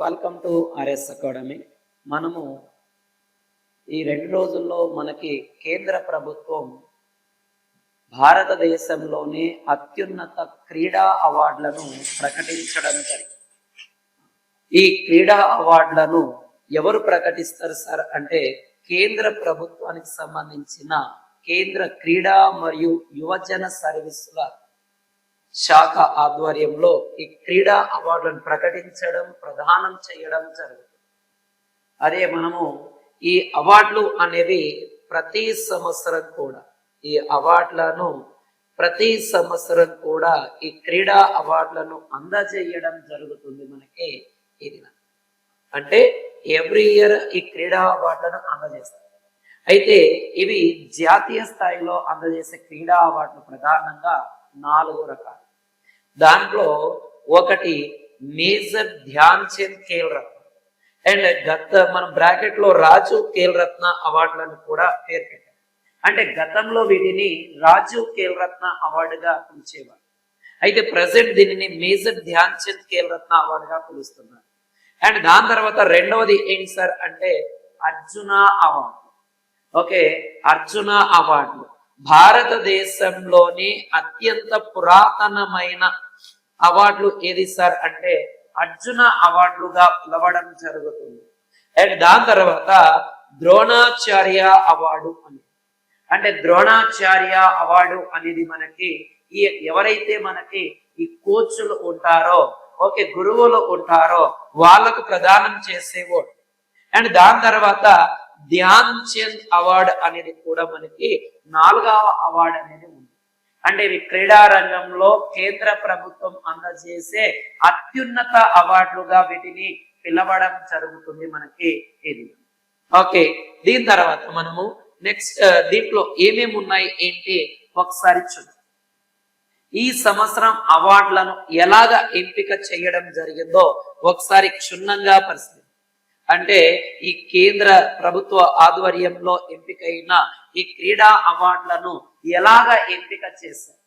Welcome to RS academy. మనము ఈ 2 రోజుల్లో మనకి కేంద్ర ప్రభుత్వం భారతదేశంలోనే అత్యున్నత క్రీడా అవార్డులను ప్రకటించడం జరిగింది. ఈ క్రీడా అవార్డులను ఎవరు ప్రకటిస్తారు సార్ అంటే కేంద్ర ప్రభుత్వానికి సంబంధించిన కేంద్ర క్రీడా మరియు యువజన సర్వీసుల శాఖ ఆధ్వర్యంలో ఈ క్రీడా అవార్డులను ప్రకటించడం, ప్రదానం చేయడం జరుగుతుంది. అదే మనము ఈ అవార్డులు అనేవి ప్రతి సంవత్సరం కూడా ఈ క్రీడా అవార్డులను అందజేయడం జరుగుతుంది. మనకి ఇది అంటే ఎవ్రీ ఇయర్ ఈ క్రీడా అవార్డులను అందజేస్తారు. అయితే ఇవి జాతీయ స్థాయిలో అందజేసే క్రీడా అవార్డులు ప్రధానంగా 4 రకాలు. దాంట్లో ఒకటి మేజర్ ధ్యాన్ చంద్ ఖేల్ రత్న అండ్ మనం బ్రాకెట్ లో రాజు ఖేల్ రత్న అవార్డులను కూడా పేరు పెట్టారు. అంటే గతంలో వీటిని రాజు ఖేల్ రత్న అవార్డుగా పిలిచేవారు. అయితే ప్రజెంట్ దీనిని మేజర్ ధ్యాన్ చంద్ ఖేల్ రత్న అవార్డుగా పిలుస్తున్నారు. అండ్ దాని తర్వాత రెండవది ఏంటి సార్ అంటే Arjuna award. Okay, Arjuna award భారతదేశంలోని అత్యంత పురాతనమైన అవార్డులు ఏది సార్ అంటే అర్జున అవార్డులుగా పిలవడం జరుగుతుంది. అండ్ దాని తర్వాత ద్రోణాచార్య అవార్డు అని అంటే ద్రోణాచార్య అవార్డు అనేది మనకి ఎవరైతే మనకి ఈ కోచ్లు ఉంటారో, ఓకే, గురువులు ఉంటారో వాళ్ళకు ప్రదానం చేసేవాడు. అండ్ దాని తర్వాత ధ్యాన్ చంద్ అవార్డు అనేది కూడా మనకి 4వ అవార్డు అనేది ఉంది. అంటే ఇవి క్రీడా రంగంలో కేంద్ర ప్రభుత్వం అందజేసే అత్యున్నత అవార్డులుగా వీటిని పిలవడం జరుగుతుంది మనకి ఇది. ఓకే, దీని తర్వాత మనము నెక్స్ట్ దీంట్లో ఏమేమి ఉన్నాయి ఏంటి ఒకసారి చూద్దాం. ఈ సంవత్సరం అవార్డులను ఎలాగ ఎంపిక చేయడం జరిగిందో ఒకసారి క్షుణ్ణంగా పరిశీలిద్దాం. అంటే ఈ కేంద్ర ప్రభుత్వ ఆధ్వర్యంలో ఎంపికైన ఈ క్రీడా అవార్డులను ఎలాగా ఎంపిక చేశారు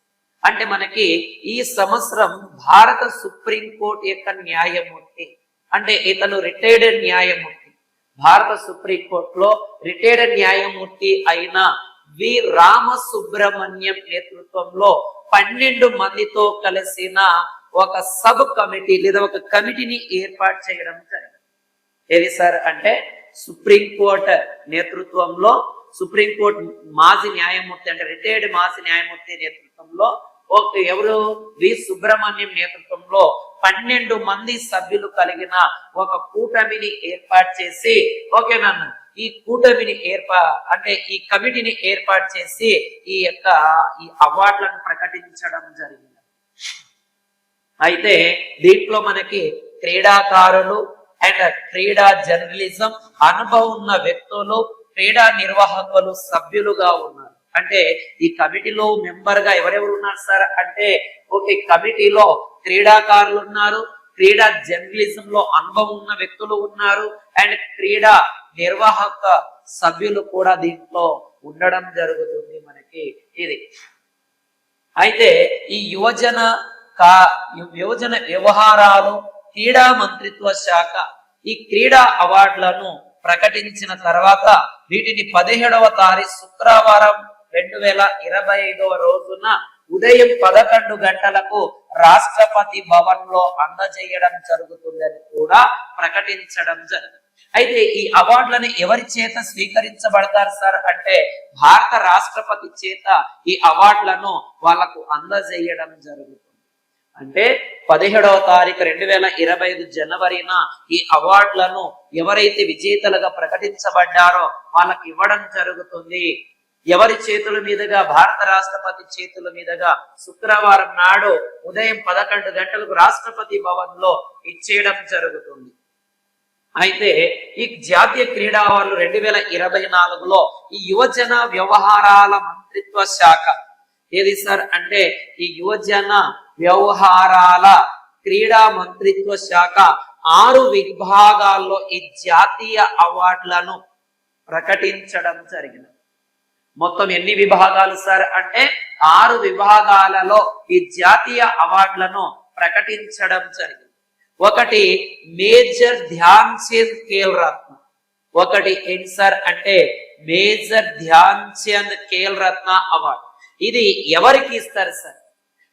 అంటే మనకి ఈ సంవత్సరం భారత సుప్రీంకోర్టు యొక్క న్యాయమూర్తి అంటే ఇతను రిటైర్డ్ న్యాయమూర్తి, భారత సుప్రీంకోర్టులో రిటైర్డ్ న్యాయమూర్తి అయిన వి రామసుబ్రహ్మణ్యం నేతృత్వంలో 12 మందితో కలిసిన ఒక సబ్ కమిటీ లేదా ఒక కమిటీని ఏర్పాటు చేయడం జరిగింది. ఏది సార్ అంటే సుప్రీంకోర్టు నేతృత్వంలో సుప్రీంకోర్టు మాజీ న్యాయమూర్తి అంటే రిటైర్డ్ మాజీ న్యాయమూర్తి నేతృత్వంలో ఎవరు వి సుబ్రహ్మణ్యం నేతృత్వంలో 12 మంది సభ్యులు కలిగిన ఒక కూటమిని ఏర్పాటు చేసి ఓకేనన్ను ఈ కూటమిని ఈ కమిటీని ఏర్పాటు చేసి ఈ అవార్డులను ప్రకటించడం జరిగింది. అయితే దీంట్లో మనకి క్రీడాకారులు అండ్ క్రీడా జర్నలిజం అనుభవం ఉన్న వ్యక్తులు, క్రీడా నిర్వాహకులు సభ్యులుగా ఉన్నారు. అంటే ఈ కమిటీలో మెంబర్ గా ఎవరెవరు ఉన్నారు సార్ అంటే ఓకే, కమిటీలో క్రీడాకారులు ఉన్నారు, క్రీడా జర్నలిజం లో అనుభవం ఉన్న వ్యక్తులు ఉన్నారు అండ్ క్రీడా నిర్వాహక సభ్యులు కూడా దీంట్లో ఉండడం జరుగుతుంది మనకి ఇది. అయితే ఈ యువజన వ్యవహారాలు క్రీడా మంత్రిత్వ శాఖ ఈ క్రీడా అవార్డులను ప్రకటించిన తర్వాత వీటిని 17వ తారీఖు శుక్రవారం 2025వ రోజున ఉదయం 11 గంటలకు రాష్ట్రపతి భవన్ లో అందజేయడం జరుగుతుందని కూడా ప్రకటించడం జరిగింది. అయితే ఈ అవార్డులను ఎవరి చేత స్వీకరించబడతారు సార్ అంటే భారత రాష్ట్రపతి చేత ఈ అవార్డులను వాళ్ళకు అందజేయడం జరుగుతుంది. అంటే 17వ తారీఖు 2025 జనవరిన ఈ అవార్డులను ఎవరైతే విజేతలుగా ప్రకటించబడ్డారో వాళ్ళకి ఇవ్వడం జరుగుతుంది. ఎవరి చేతుల మీదుగా? భారత రాష్ట్రపతి చేతుల మీదుగా శుక్రవారం నాడు ఉదయం 11 గంటలకు రాష్ట్రపతి భవన్ లో ఇచ్చేయడం జరుగుతుంది. అయితే ఈ జాతీయ క్రీడా అవార్డులు 2024లో ఈ యువజన వ్యవహారాల మంత్రిత్వ శాఖ ఏది సార్ అంటే ఈ యువజన వ్యవహారాల క్రీడా మంత్రిత్వ శాఖ 6 విభాగాల్లో ఈ జాతీయ అవార్డులను ప్రకటించడం జరిగింది. మొత్తం ఎన్ని విభాగాలు సార్ అంటే 6 విభాగాలలో ఈ జాతీయ అవార్డులను ప్రకటించడం జరిగింది. ఒకటి మేజర్ ధ్యాన్ చంద్ ఖేల్ రత్న. ఒకటి ఏంటి సార్ అంటే మేజర్ ధ్యాన్ చంద్ ఖేల్ రత్న అవార్డు. ఇది ఎవరికి ఇస్తారు సార్?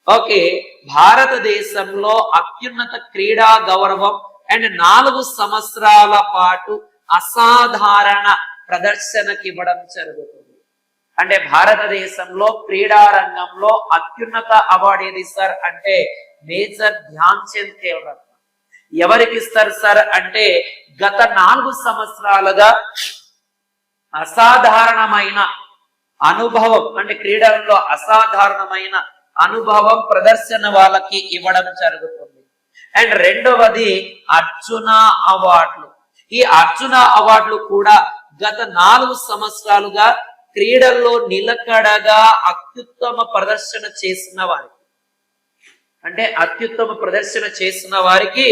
ఓకే, భారతదేశంలో అత్యున్నత క్రీడా గౌరవం అండ్ 4 సంవత్సరాల పాటు అసాధారణ ప్రదర్శనకి ఇవ్వడం జరుగుతుంది. అంటే భారతదేశంలో క్రీడా రంగంలో అత్యున్నత అవార్డు ఏది సార్ అంటే మేజర్ ధ్యాన్ చంద్ ఖేల్ రత్న. ఎవరికి ఇస్తారు సార్ అంటే గత 4 సంవత్సరాలుగా అసాధారణమైన అనుభవం అంటే క్రీడల్లో అసాధారణమైన అనుభవం ప్రదర్శన వాళ్ళకి ఇవ్వడం జరుగుతుంది. అండ్ రెండవది అర్జున అవార్డులు. ఈ అర్జున అవార్డులు కూడా గత 4 సంవత్సరాలుగా క్రీడల్లో నిలకడగా అత్యుత్తమ ప్రదర్శన చేసిన వారికి అంటే అత్యుత్తమ ప్రదర్శన చేసిన వారికి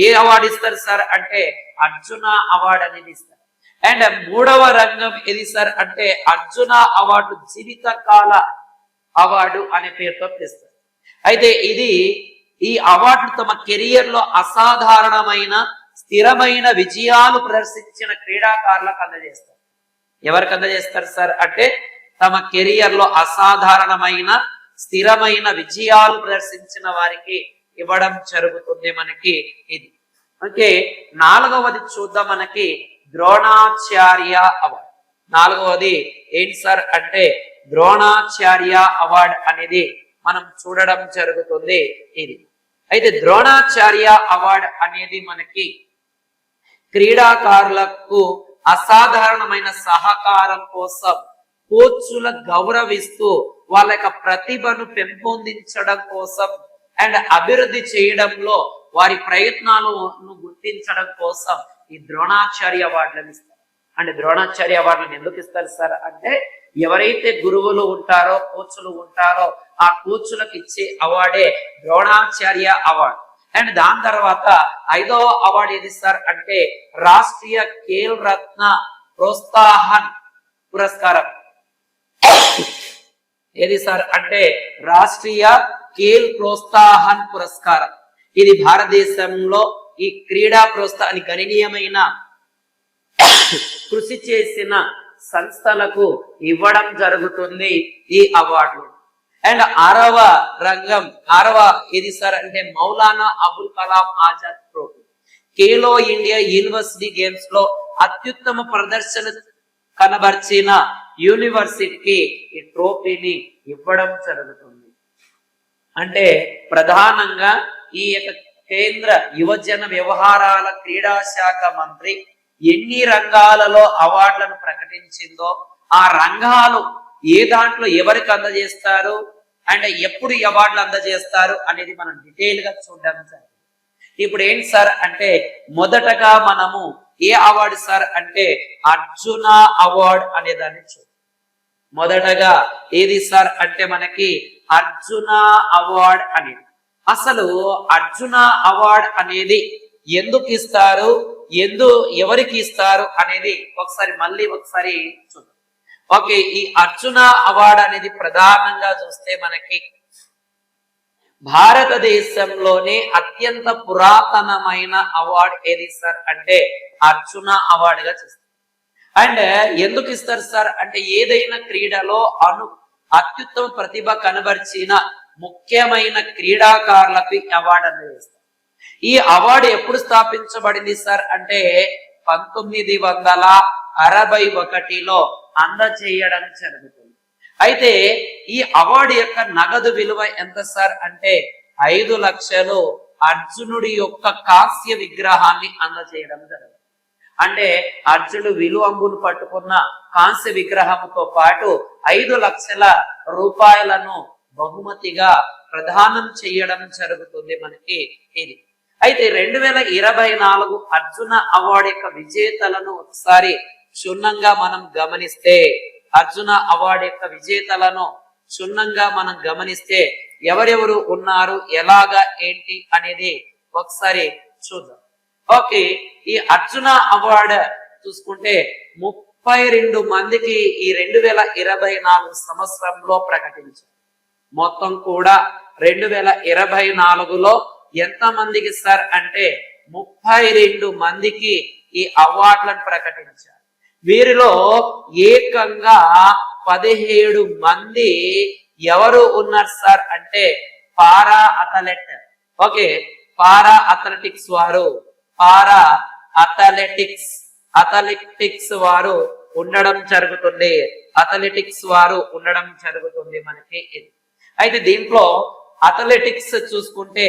ఏ అవార్డు ఇస్తారు సార్ అంటే అర్జున అవార్డు అనేది ఇస్తారు. అండ్ మూడవ రంగం ఏది సార్ అంటే అర్జున అవార్డు జీవితకాల అవార్డు అనే పేరుతో పిలుస్తారు. అయితే ఈ అవార్డు తమ కెరియర్ లో అసాధారణమైన స్థిరమైన విజయాలు ప్రదర్శించిన క్రీడాకారులకు అందజేస్తారు. ఎవరికి అందజేస్తారు సార్ అంటే తమ కెరియర్ లో అసాధారణమైన స్థిరమైన విజయాలు ప్రదర్శించిన వారికి ఇవ్వడం జరుగుతుంది మనకి ఇది. ఓకే, 4వది చూద్దాం. మనకి ద్రోణాచార్య అవార్డు. 4వది ఏంటి సార్ అంటే ద్రోణాచార్య అవార్డు అనేది మనం చూడడం జరుగుతుంది ఇది. అయితే ద్రోణాచార్య అవార్డు అనేది మనకి క్రీడాకారులకు అసాధారణమైన సహకారం కోసం కోచ్ల గౌరవిస్తూ వాళ్ళ యొక్క ప్రతిభను పెంపొందించడం కోసం అండ్ అభివృద్ధి చేయడంలో వారి ప్రయత్నాలను గుర్తించడం కోసం ఈ ద్రోణాచార్య అవార్డులను ఇస్తారు. అంటే ద్రోణాచార్య అవార్డులను ఎందుకు ఇస్తారు సార్ అంటే ఎవరైతే గురువులు ఉంటారో కోచ్లు ఉంటారో ఆ కోచ్లకు ఇచ్చే అవార్డే ద్రోణాచార్య అవార్డు. అండ్ దాని తర్వాత 5వ అవార్డు ఏది సార్ అంటే రాష్ట్రీయ ఖేల్ రత్న ప్రోత్సాహన్ పురస్కారం. ఏది సార్ అంటే రాష్ట్రీయ ఖేల్ ప్రోత్సాహన్ పురస్కారం. ఇది భారతదేశంలో ఈ క్రీడా ప్రోత్సాహాన్ని గణనీయమైన కృషి చేసిన సంస్థలకు ఇవ్వడం జరుగుతుంది ఈ అవార్డు. అండ్ 6వ రంగం ఏది సార్ అంటే Maulana Abul Kalam Azad trophy. Khelo India university games లో అత్యుత్తమ ప్రదర్శన కనబర్చిన యూనివర్సిటీకి ఈ ట్రోఫీని ఇవ్వడం జరుగుతుంది. అంటే ప్రధానంగా ఈ యొక్క కేంద్ర యువజన వ్యవహారాల క్రీడా శాఖ మంత్రి ఎన్ని రంగాలలో అవార్డులను ప్రకటించిందో ఆ రంగాలు ఏ దాంట్లో ఎవరికి అందజేస్తారు అండ్ ఎప్పుడు అవార్డులు అందజేస్తారు అనేది మనం డీటెయిల్ గా చూడడం జరిగింది. ఇప్పుడు ఏంటి సార్ అంటే మొదటగా మనము ఏ అవార్డు సార్ అంటే అర్జున అవార్డు అనే దాన్ని చూద్దాం. మొదటగా ఏది సార్ అంటే మనకి అర్జున అవార్డు అనేది. అసలు అర్జున అవార్డు అనేది ఎందుకు ఇస్తారు, ఎవరికి ఇస్తారు అనేది మళ్ళీ ఒకసారి చూద్దాం. ఓకే, ఈ అర్జున అవార్డు అనేది ప్రధానంగా చూస్తే మనకి భారతదేశంలోనే అత్యంత పురాతనమైన అవార్డు ఏది సార్ అంటే అర్జున అవార్డుగా చూస్తారు. అండ్ ఎందుకు ఇస్తారు సార్ అంటే ఏదైనా క్రీడలో అత్యుత్తమ ప్రతిభ కనబర్చిన ముఖ్యమైన క్రీడాకారులకు అవార్డు అందజేస్తారు. ఈ అవార్డు ఎప్పుడు స్థాపించబడింది సార్ అంటే 1961లో అందజేయడం జరుగుతుంది. అయితే ఈ అవార్డు యొక్క నగదు విలువ ఎంత సార్ అంటే 5 లక్షలు అర్జునుడి యొక్క కాంస్య విగ్రహాన్ని అందజేయడం జరుగుతుంది. అంటే అర్జునుడు విలువంబులు పట్టుకున్న కాంస్య విగ్రహంతో పాటు 5 లక్షల రూపాయలను బహుమతిగా ప్రదానం చేయడం జరుగుతుంది మనకి ఇది. అయితే 2024 అర్జున అవార్డు యొక్క విజేతలను ఒకసారి క్షుణ్ణంగా మనం గమనిస్తే అర్జున అవార్డు యొక్క విజేతలను క్షుణ్ణంగా మనం గమనిస్తే ఎవరెవరు ఉన్నారు, ఎలాగా ఏంటి అనేది ఒకసారి చూద్దాం. ఓకే, ఈ అర్జున అవార్డు చూసుకుంటే 32 మందికి ఈ 2024 సంవత్సరంలో ప్రకటించారు. మొత్తం కూడా 2024లో ఎంత మందికి సార్ అంటే 32 మందికి ఈ అవార్డులను ప్రకటించారు. వీరిలో ఏకంగా 17 మంది ఎవరు ఉన్నారు సార్ అంటే పారా అథ్లెట్. ఓకే, పారా అథ్లెటిక్స్ వారు, పారా అథ్లెటిక్స్ వారు ఉండడం జరుగుతుంది. అథ్లెటిక్స్ వారు ఉండడం జరుగుతుంది మనకి. అయితే దీంట్లో అథ్లెటిక్స్ చూసుకుంటే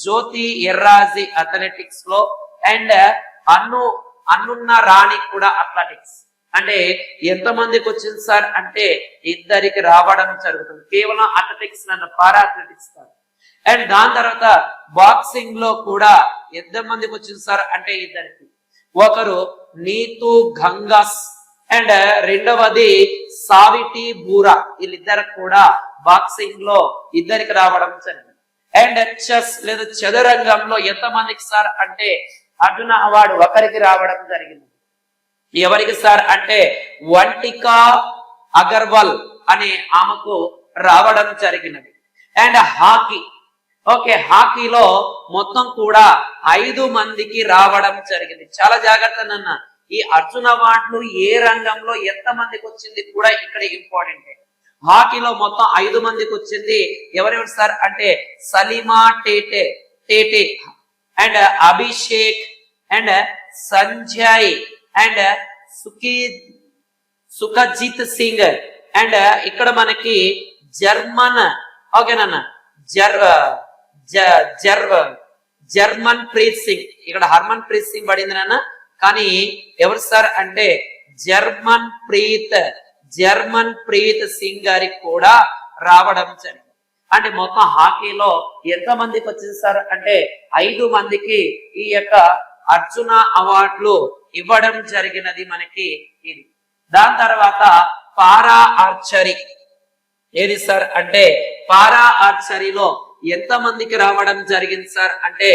జ్యోతి ఎర్రాజీ అథ్లెటిక్స్ లో అండ్ అన్నున్న రాణి కూడా అథ్లెటిక్స్. అంటే ఎంత మందికి వచ్చింది సార్ అంటే ఇద్దరికి రావడం జరుగుతుంది. కేవలం అథ్లెటిక్స్ నన్ను పారా అథ్లెటిక్స్ కాదు. అండ్ దాని తర్వాత బాక్సింగ్ లో కూడా ఎంత మందికి వచ్చింది సార్ అంటే ఇద్దరికి. ఒకరు నీతు గంగస్ అండ్ రెండవది సావిటి బూరా. వీళ్ళిద్దరు కూడా బాక్సింగ్ లో ఇద్దరికి రావడం జరిగింది. అండ్ చెస్ లేదా చదురంగంలో ఎంత మందికి సార్ అంటే అర్జున అవార్డు ఒకరికి రావడం జరిగింది. ఎవరికి సార్ అంటే వంటికా అగర్వాల్ అనే ఆమెకు రావడం జరిగినది. అండ్ హాకీ, ఓకే, హాకీలో మొత్తం కూడా 5 మందికి రావడం జరిగింది. చాలా జాగ్రత్త నాన్న. ఈ అర్జున అవార్డులు ఏ రంగంలో ఎంత మందికి వచ్చింది కూడా ఇక్కడ ఇంపార్టెంట్. హాకీలో మొత్తం 5 మందికి వచ్చింది. ఎవరెవరు సార్ అంటే Salima Tete and Abhishek and Sanjay and Sukhjit Singh and ఇక్కడ మనకి జర్మన్, ఓకేనా, జర్మన్ ప్రీత్ సింగ్. ఇక్కడ హర్మన్ ప్రీత్ సింగ్ పడింది నాన్న, కానీ ఎవరు సార్ అంటే జర్మన్ ప్రీత్ సింగ్ గారికి కూడా రావడం జరిగింది. అంటే మొత్తం హాకీలో ఎంత మందికి వచ్చింది సార్ అంటే 5 మందికి ఈ యొక్క అర్జున అవార్డులు ఇవ్వడం జరిగినది మనకి ఇది. దాని తర్వాత పారా ఆర్చరీ. ఏది సార్ అంటే పారా ఆర్చరీలో ఎంత మందికి రావడం జరిగింది సార్ అంటే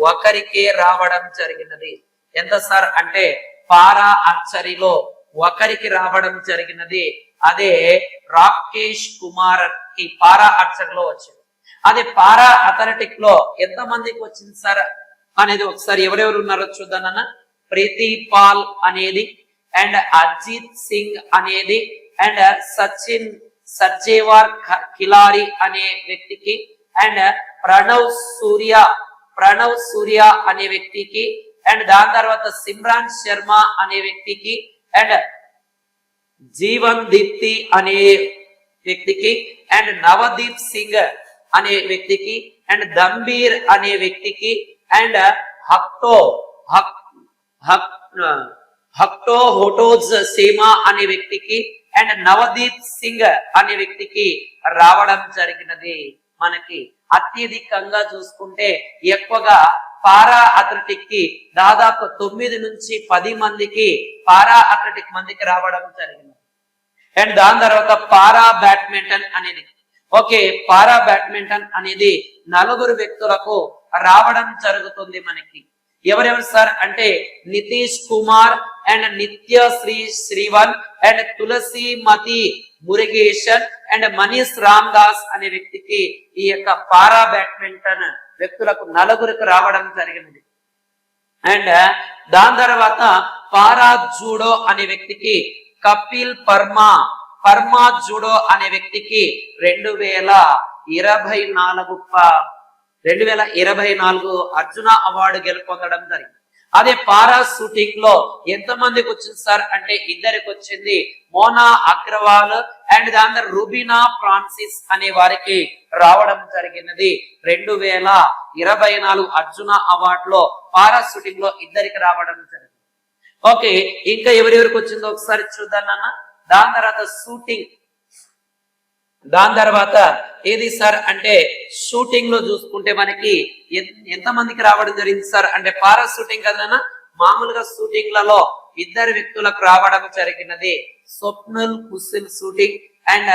ఒకరికే రావడం జరిగినది. ఎంత సార్ అంటే పారా ఆర్చరీలో ఒకరికి రావడం జరిగినది. అదే రాకేష్ కుమార్ కి పారా ఆర్చరీలో వచ్చింది. అదే పారా అథ్లెటిక్ లో ఎంత మందికి వచ్చింది సార్ అనేది ఒకసారి ఎవరెవరు ఉన్నారో చూద్దానన్న. ప్రీతి పాల్ అనేది అండ్ అజిత్ సింగ్ అనేది అండ్ సర్జేవార్ కిలారి అనే వ్యక్తికి అండ్ ప్రణవ్ సూర్య అనే వ్యక్తికి అండ్ దాని తర్వాత సిమ్రాన్ శర్మ అనే వ్యక్తికి అండ్ జీవన్ దీప్తి అనే వ్యక్తికి అండ్ నవదీప్ సింగ్ అనే వ్యక్తికి అండ్ దంబీర్ అనే వ్యక్తికి అండ్ హక్టో హోటోజ్ సేమా అనే వ్యక్తికి అండ్ నవదీప్ సింగ్ అనే వ్యక్తికి రావడం జరిగినది. మనకి అత్యధికంగా చూసుకుంటే ఎక్కువగా పారా అథ్లెటిక్ కి దాదాపు 9 నుంచి 10 మందికి పారా అథ్లెటిక్ మందికి రావడం జరిగింది. అండ్ దాని తర్వాత పారా బ్యాడ్మింటన్ అనేది, ఓకే, పారా బ్యాడ్మింటన్ అనేది 4 వ్యక్తులకు రావడం జరుగుతుంది మనకి. ఎవరెవరు సార్ అంటే నితీష్ కుమార్ అండ్ నిత్య శ్రీవన్ అండ్ తులసి మతి మురుగేషన్ అండ్ మనీష్ రామ్ దాస్ అనే వ్యక్తికి ఈ యొక్క పారా బ్యాడ్మింటన్ వ్యక్తులకు 4కు రావడం జరిగినది. అండ్ దాని తర్వాత పారా జూడో అనే వ్యక్తికి కపిల్ పర్మా జూడో అనే వ్యక్తికి 2024 అర్జున అవార్డు గెలుపొందడం జరిగింది. అదే పారా షూటింగ్ లో ఎంత మందికి వచ్చింది సార్ అంటే ఇద్దరికి వచ్చింది. మోనా అగ్రవాల్ అండ్ దాని రుబీనా ఫ్రాన్సిస్ అనే వారికి రావడం జరిగినది. 2024 అర్జున అవార్డు లో పారా షూటింగ్ లో ఇద్దరికి రావడం జరిగింది. ఓకే, ఇంకా ఎవరెవరికి వచ్చిందో ఒకసారి చూద్దాం నాన్న. దాని తర్వాత షూటింగ్, దాని తర్వాత ఏది సార్ అంటే షూటింగ్ లో చూసుకుంటే మనకి ఎంత మందికి రావడం జరిగింది సార్ అంటే పారా షూటింగ్ కదనా, మామూలుగా షూటింగ్ లలో 2 వ్యక్తులకు రావడం జరిగినది. స్వప్నల్ కుసిల్ షూటింగ్ అండ్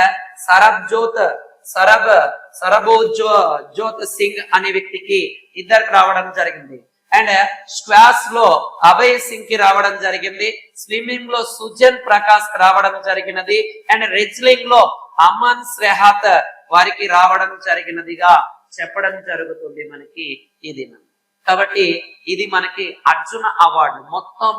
సరబోజ్యోత్ సింగ్ అనే వ్యక్తికి 2 రావడం జరిగింది. అండ్ స్క్వాష్ లో అభయ్ సింగ్ కి రావడం జరిగింది. స్విమ్మింగ్ లో సుజన్ ప్రకాష్ రావడం జరిగినది. అండ్ రెజ్లింగ్ లో అమన్ శ్రేహాత్ వారికి రావడం జరిగినదిగా చెప్పడం జరుగుతుంది మనకి ఈ దినం. కాబట్టి ఇది మనకి అర్జున అవార్డు మొత్తం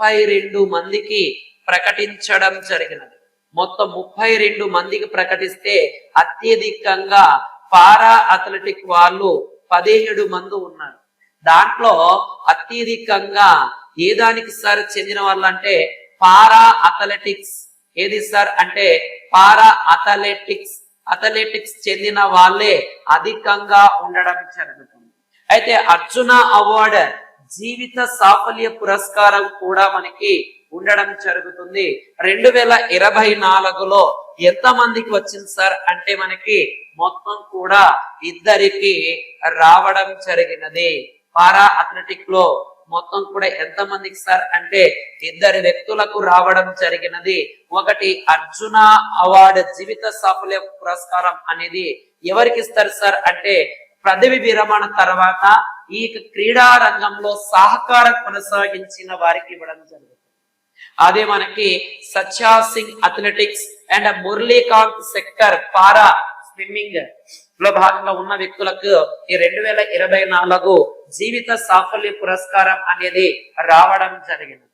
32 మందికి ప్రకటించడం జరిగినది. మొత్తం 32 మందికి ప్రకటిస్తే అత్యధికంగా పారా అథ్లెటిక్ వాళ్ళు 17 మంది ఉన్నారు. దాంట్లో అత్యధికంగా ఏ దానికి సార్ చెందిన వాళ్ళు అంటే పారా అథ్లెటిక్స్. ఏది సార్ అంటే పారా అథ్లెటిక్స్ చెందిన వాళ్ళే అధికంగా ఉండడం జరుగుతుంది. అయితే అర్జున అవార్డు జీవిత సాఫల్య పురస్కారం కూడా మనకి ఉండడం జరుగుతుంది. 2024లో ఎంత మందికి వచ్చింది సార్ అంటే మనకి మొత్తం కూడా 2కి రావడం జరిగినది. పారా అథ్లెటిక్ లో మొత్తం కూడా ఎంత మందికి సార్ అంటే 2 వ్యక్తులకు రావడం జరిగినది. ఒకటి అర్జున అవార్డు జీవిత సాఫల్య పురస్కారం అనేది ఎవరికి ఇస్తారు సార్ అంటే పదవి విరమణ తర్వాత ఈ క్రీడా రంగంలో సహకారం కొనసాగించిన వారికి ఇవ్వడం జరుగుతుంది. అదే మనకి సచ్చా సింగ్ అథ్లెటిక్స్ అండ్ మురళీకాంత్ సెక్టర్ పారా స్విమ్మింగ్ లో భాగంగా ఉన్న వ్యక్తులకు ఈ 2024 జీవిత సాఫల్య పురస్కారం అనేది రావడం జరిగింది.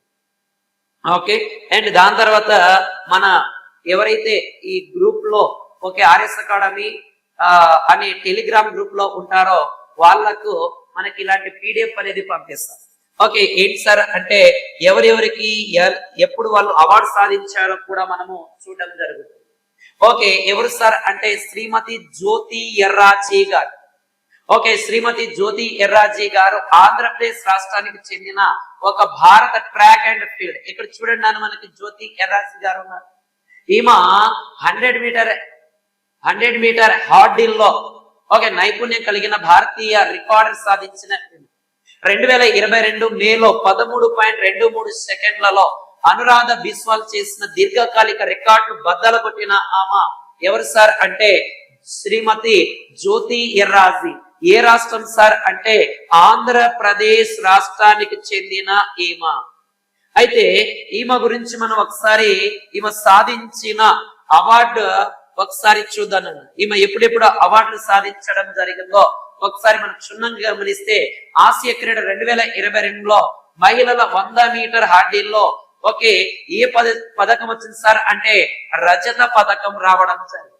ఓకే, అండ్ దాని తర్వాత మన ఎవరైతే ఈ గ్రూప్ లో ఆర్ఎస్ అకాడమీ అనే టెలిగ్రామ్ గ్రూప్ లో ఉంటారో వాళ్లకు మనకి ఇలాంటి పీడిఎఫ్ అనేది పంపిస్తాం. ఓకే, ఏంటి సార్ అంటే ఎవరెవరికి ఎప్పుడు వాళ్ళు అవార్డు సాధించారో కూడా మనము చూడడం జరుగుతుంది. ఓకే, ఎవరు సార్ అంటే శ్రీమతి జ్యోతి ఎర్రాజీ గారు. ఓకే, శ్రీమతి జ్యోతి ఎర్రాజీ గారు ఆంధ్రప్రదేశ్ రాష్ట్రానికి చెందిన ఒక భారత ట్రాక్ అండ్ ఫీల్డ్. ఇక్కడ చూడండి మనకి జ్యోతి ఎర్రాజీ గారు ఉన్నారు. ఈమె 100 మీటర్ హార్డిల్ లో నైపుణ్యం కలిగిన భారతీయ రికార్డు సాధించిన 2022 మేలో 13.23 సెకండ్లలో అనురాధ బిస్వాల్ చేసిన దీర్ఘకాలిక రికార్డు బద్దలు కొట్టిన ఆమె ఎవరు సార్ అంటే శ్రీమతి జ్యోతి ఎర్రాజీ. ఏ రాష్ట్రం సార్ అంటే ఆంధ్రప్రదేశ్ రాష్ట్రానికి చెందిన ఈమె. అయితే ఈమె గురించి మనం ఒకసారి ఈమె సాధించిన అవార్డు ఒకసారి చూద్దాం. ఈమె ఎప్పుడెప్పుడు అవార్డులు సాధించడం జరిగిందో ఒకసారి మనం క్షుణ్ణంగా గమనిస్తే ఆసియా క్రీడ 2022లో మహిళల 100 మీటర్ హార్డిల్లో ఏ పథకం వచ్చింది సార్ అంటే రజత పథకం రావడం జరిగింది.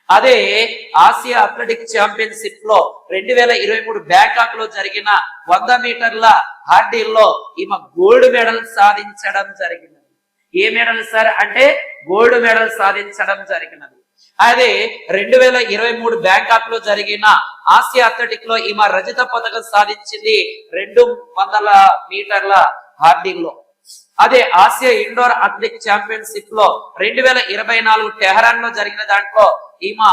అదే ఆసియా అథ్లెటిక్ ఛాంపియన్షిప్ లో 2023 బ్యాంకాక్ లో జరిగిన 100 మీటర్ల హార్డిల్లో ఈమె గోల్డ్ మెడల్ సాధించడం జరిగినది. ఏ మెడల్ సార్ అంటే గోల్డ్ మెడల్ సాధించడం జరిగినది. అదే 2023 బ్యాంకాక్ లో జరిగిన ఆసియా అథ్లెటిక్ లో ఈమె రజత పథకం సాధించింది 200 మీటర్ల హార్డిల్లో. అదే ఆసియా ఇండోర్ అథ్లెటిక్ ఛాంపియన్షిప్ లో 2024 టెహరాన్ లో జరిగిన దాంట్లో ఈమె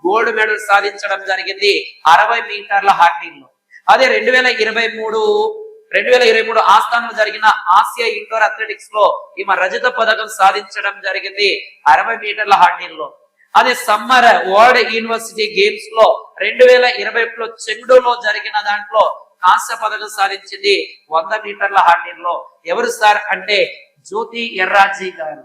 గోల్డ్ మెడల్ సాధించడం జరిగింది 60 మీటర్ల హార్డిల్లో. అదే 2023 ఆస్థానంలో జరిగిన ఆసియా ఇండోర్ అథ్లెటిక్స్ లో ఈమె రజత పథకం సాధించడం జరిగింది 60 మీటర్ల హార్డిల్లో. అదే సమ్మర్ వరల్డ్ యూనివర్సిటీ గేమ్స్ లో 2020లో చెంగుడులో జరిగిన దాంట్లో కాంస్య పథకం సాధించింది 100 మీటర్ల హార్డిల్లో. ఎవరు సార్ అంటే జ్యోతి ఎర్రాజీ గారు.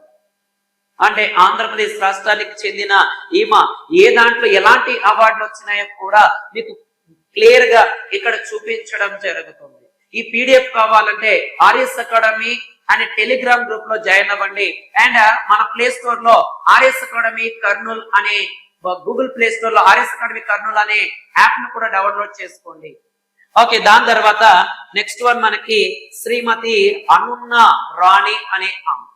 అంటే ఆంధ్రప్రదేశ్ రాష్ట్రానికి చెందిన ఈమె ఏ దాంట్లో ఎలాంటి అవార్డులు వచ్చినాయో కూడా మీకు క్లియర్ గా ఇక్కడ చూపించడం జరుగుతుంది. ఈ పీడిఎఫ్ కావాలంటే ఆర్ఎస్ అకాడమీ అనే టెలిగ్రామ్ గ్రూప్ లో జాయిన్ అవ్వండి. అండ్ మన ప్లే స్టోర్ లో ఆర్ఎస్ అకాడమీ కర్నూల్ అనే గూగుల్ ప్లే స్టోర్ లో ఆర్ఎస్ అకాడమీ కర్నూల్ అనే యాప్ ను కూడా డౌన్లోడ్ చేసుకోండి. ఓకే, దాని తర్వాత నెక్స్ట్ వన్ మనకి శ్రీమతి అనున్న రాణి అనే ఆమె.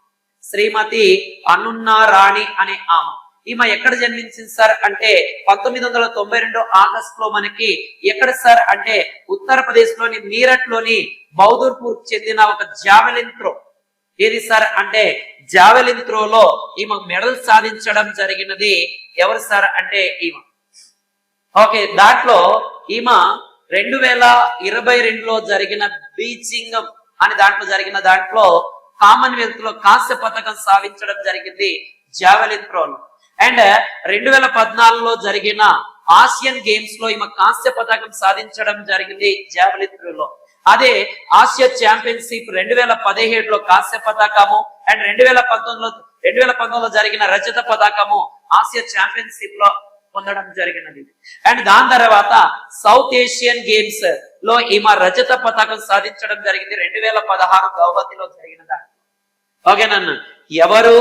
శ్రీమతి అనున్న రాణి అనే ఆమె ఈమె ఎక్కడ జన్మించింది సార్ అంటే 1992 ఆగస్టు లో మనకి ఎక్కడ సార్ అంటే ఉత్తరప్రదేశ్ లోని మీరట్ లోని బౌదూర్పూర్ చెందిన ఒక జావెలిన్ త్రో. ఏది సార్ అంటే జావెలిన్ త్రోలో ఈమె మెడల్ సాధించడం జరిగినది. ఎవరు సార్ అంటే ఈమె. ఓకే, దాంట్లో ఈమె 2022లో జరిగిన బీజింగ్ అని దాంట్లో కామన్వెల్త్ లో కాంస్య పథకం సాధించడం జరిగింది జావెలిన్ త్రోలో. అండ్ 2014లో జరిగిన ఆసియన్ గేమ్స్ లో ఈమె కాంస్య పథకం సాధించడం జరిగింది జావెలిన్ త్రోలో. అదే ఆసియా ఛాంపియన్షిప్ 2017లో కాంస్య పథకము అండ్ 2019లో జరిగిన రజత పథకము ఆసియా ఛాంపియన్షిప్ లో పొందడం జరిగినది. అండ్ దాని తర్వాత సౌత్ ఏషియన్ గేమ్స్ లో ఈమె రజత పతాకం సాధించడం జరిగింది 2016 గౌహతిలో జరిగిన దాంట్లో. ఓకేనన్న, ఎవరు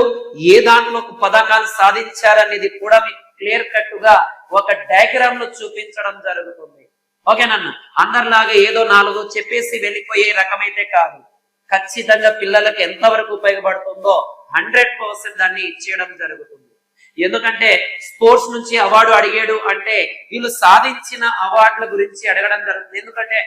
ఏ దాంట్లో పథకాలు సాధించారనేది కూడా మీకు క్లియర్ కట్ గా ఒక డయాగ్రామ్ లో చూపించడం జరుగుతుంది. ఓకేనన్న, అందరిలాగా ఏదో 4 చెప్పేసి వెళ్ళిపోయే రకమైతే కాదు. ఖచ్చితంగా పిల్లలకు ఎంతవరకు ఉపయోగపడుతుందో 100% దాన్ని ఇచ్చేయడం జరుగుతుంది. ఎందుకంటే స్పోర్ట్స్ నుంచి అవార్డు అడిగాడు అంటే వీళ్ళు సాధించిన అవార్డుల గురించి అడగడం జరుగుతుంది. ఎందుకంటే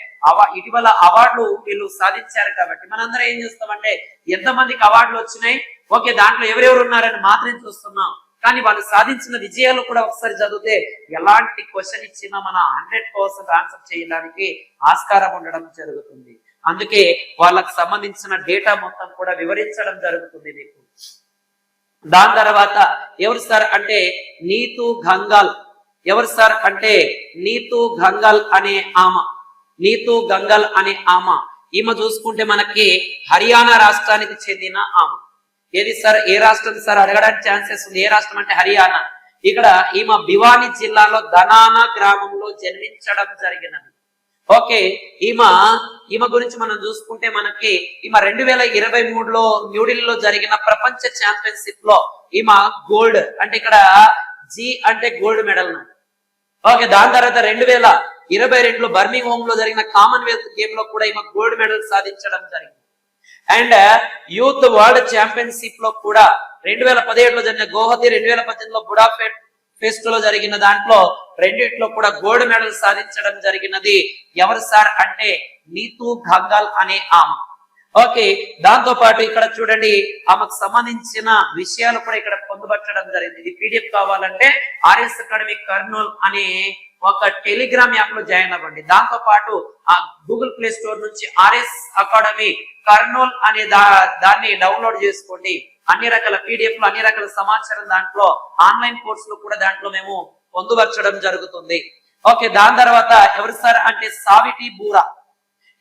ఇటీవల అవార్డులు వీళ్ళు సాధించారు కాబట్టి మనందరం ఏం చేస్తామంటే ఎంతమందికి అవార్డులు వచ్చినాయి, ఓకే దాంట్లో ఎవరెవరు ఉన్నారని మాత్రం చూస్తున్నాం. కానీ వాళ్ళు సాధించిన విజయాలు కూడా ఒకసారి చదివితే ఎలాంటి క్వశ్చన్ ఇచ్చినా మన 100% ఆన్సర్ చేయడానికి ఆస్కారం ఉండడం జరుగుతుంది. అందుకే వాళ్ళకు సంబంధించిన డేటా మొత్తం కూడా వివరించడం జరుగుతుంది మీకు. దాని తర్వాత ఎవరు సార్ అంటే నీతూ గంగాల్. ఎవరు సార్ అంటే నీతూ గంగాల్ అనే ఆమె. నీతూ గంగాల్ అనే ఆమె ఈమె చూసుకుంటే మనకి హర్యానా రాష్ట్రానికి చెందిన ఆమె. ఏది సార్, ఏ రాష్ట్రం సార్ అడగడానికి ఛాన్సెస్ ఉంది. ఏ రాష్ట్రం అంటే హర్యానా. ఇక్కడ ఈమె భివానీ జిల్లాలో ధనానా గ్రామంలో జన్మించడం జరిగినది. ఓకే, ఈమె గురించి మనం చూసుకుంటే మనకి ఈమె 2023లో న్యూఢిల్లీలో జరిగిన ప్రపంచ ఛాంపియన్షిప్ లో ఈమె గోల్డ్ అంటే ఇక్కడ జీ అంటే గోల్డ్ మెడల్. ఓకే, దాని తర్వాత 2022లో బర్మింగ్హామ్ లో జరిగిన కామన్వెల్త్ గేమ్ లో కూడా ఈమె గోల్డ్ మెడల్ సాధించడం జరిగింది. అండ్ యూత్ వరల్డ్ ఛాంపియన్షిప్ లో కూడా 2017లో జరిగిన గౌహతి, 2018లో బుడాపెస్ట్ లో జరిగిన దాంట్లో రెండిట్లో కూడా గోల్డ్ మెడల్ సాధించడం జరిగినది. ఎవరు సార్ అంటే నీతూ గంగాల్ అనే ఆమె. ఓకే, దాంతో పాటు ఇక్కడ చూడండి ఆమెకు సంబంధించిన విషయాలు కూడా ఇక్కడ పొందుపరచడం జరిగింది. ఇది PDF కావాలంటే RS అకాడమీ కర్నూల్ అనే ఒక టెలిగ్రామ్ యాప్ లో జాయిన్ అవ్వండి. దాంతో పాటు ఆ గూగుల్ ప్లే స్టోర్ నుంచి RS అకాడమీ కర్నూల్ అనే దాన్ని డౌన్లోడ్ చేసుకోండి. అన్ని రకాల PDFలు, అన్ని రకాల సమాచారం దాంట్లో, ఆన్లైన్ కోర్సులు కూడా దాంట్లో మేము పొందుపరచడం జరుగుతుంది. ఓకే, దాని తర్వాత ఎవరు సార్ అంటే సావిటి బూరా.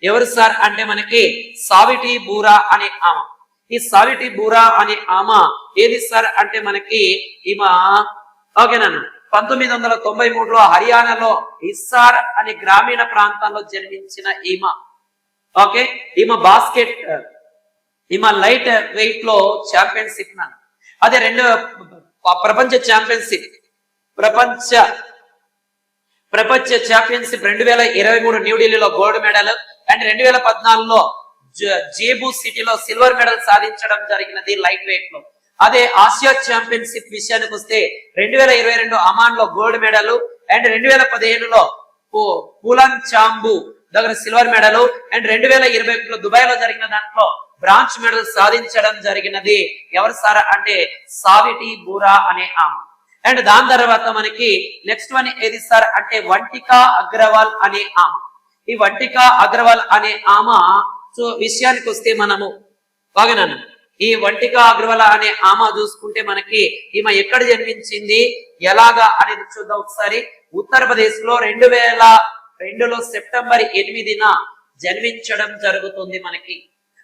ఎవరు సార్ అంటే మనకి సావిటి బూరా అనే ఆమె. ఈ సావిటి బూరా అనే ఆమె ఏది సార్ అంటే మనకి ఈమె ఓకేనన్న 1993లో హర్యానాలో హిస్సార్ అనే గ్రామీణ ప్రాంతాల్లో జన్మించిన ఈమె. ఓకే, ఈమె లైట్ వెయిట్ లో ఛాంపియన్షిప్ అదే ప్రపంచ ఛాంపియన్షిప్ ప్రపంచ ఛాంపియన్షిప్ 2023 న్యూఢిల్లీలో గోల్డ్ మెడల్ అండ్ 2014లో జేబు సిటీలో సిల్వర్ మెడల్ సాధించడం జరిగినది లైట్ వెయిట్ లో. అదే ఆసియా ఛాంపియన్షిప్ విషయానికి వస్తే 2022 అమాన్ లో గోల్డ్ మెడల్ అండ్ 2015లో పూలన్ చాంబు దగ్గర సిల్వర్ మెడల్ అండ్ 2021లో దుబాయ్ లో జరిగిన దాంట్లో బ్రాంచ్ మెడల్ సాధించడం జరిగినది. ఎవరు సార్ అంటే సావిటి బూరా అనే ఆమె. అండ్ దాని తర్వాత మనకి నెక్స్ట్ వన్ ఏది సార్ అంటే వంటికా అగ్రవాల్ అనే ఆమె. ఈ వంటికా అగ్రవాల్ అనే ఆమె విషయానికి వస్తే మనము బాగానన్నా ఈ వంటికా అగ్రవాల్ అనే ఆమె చూసుకుంటే మనకి ఈమె ఎక్కడ జన్మించింది ఎలాగా అనేది చూద్దాం ఒకసారి. ఉత్తరప్రదేశ్ లో 2002లో సెప్టెంబర్ 8న జన్మించడం జరుగుతుంది మనకి.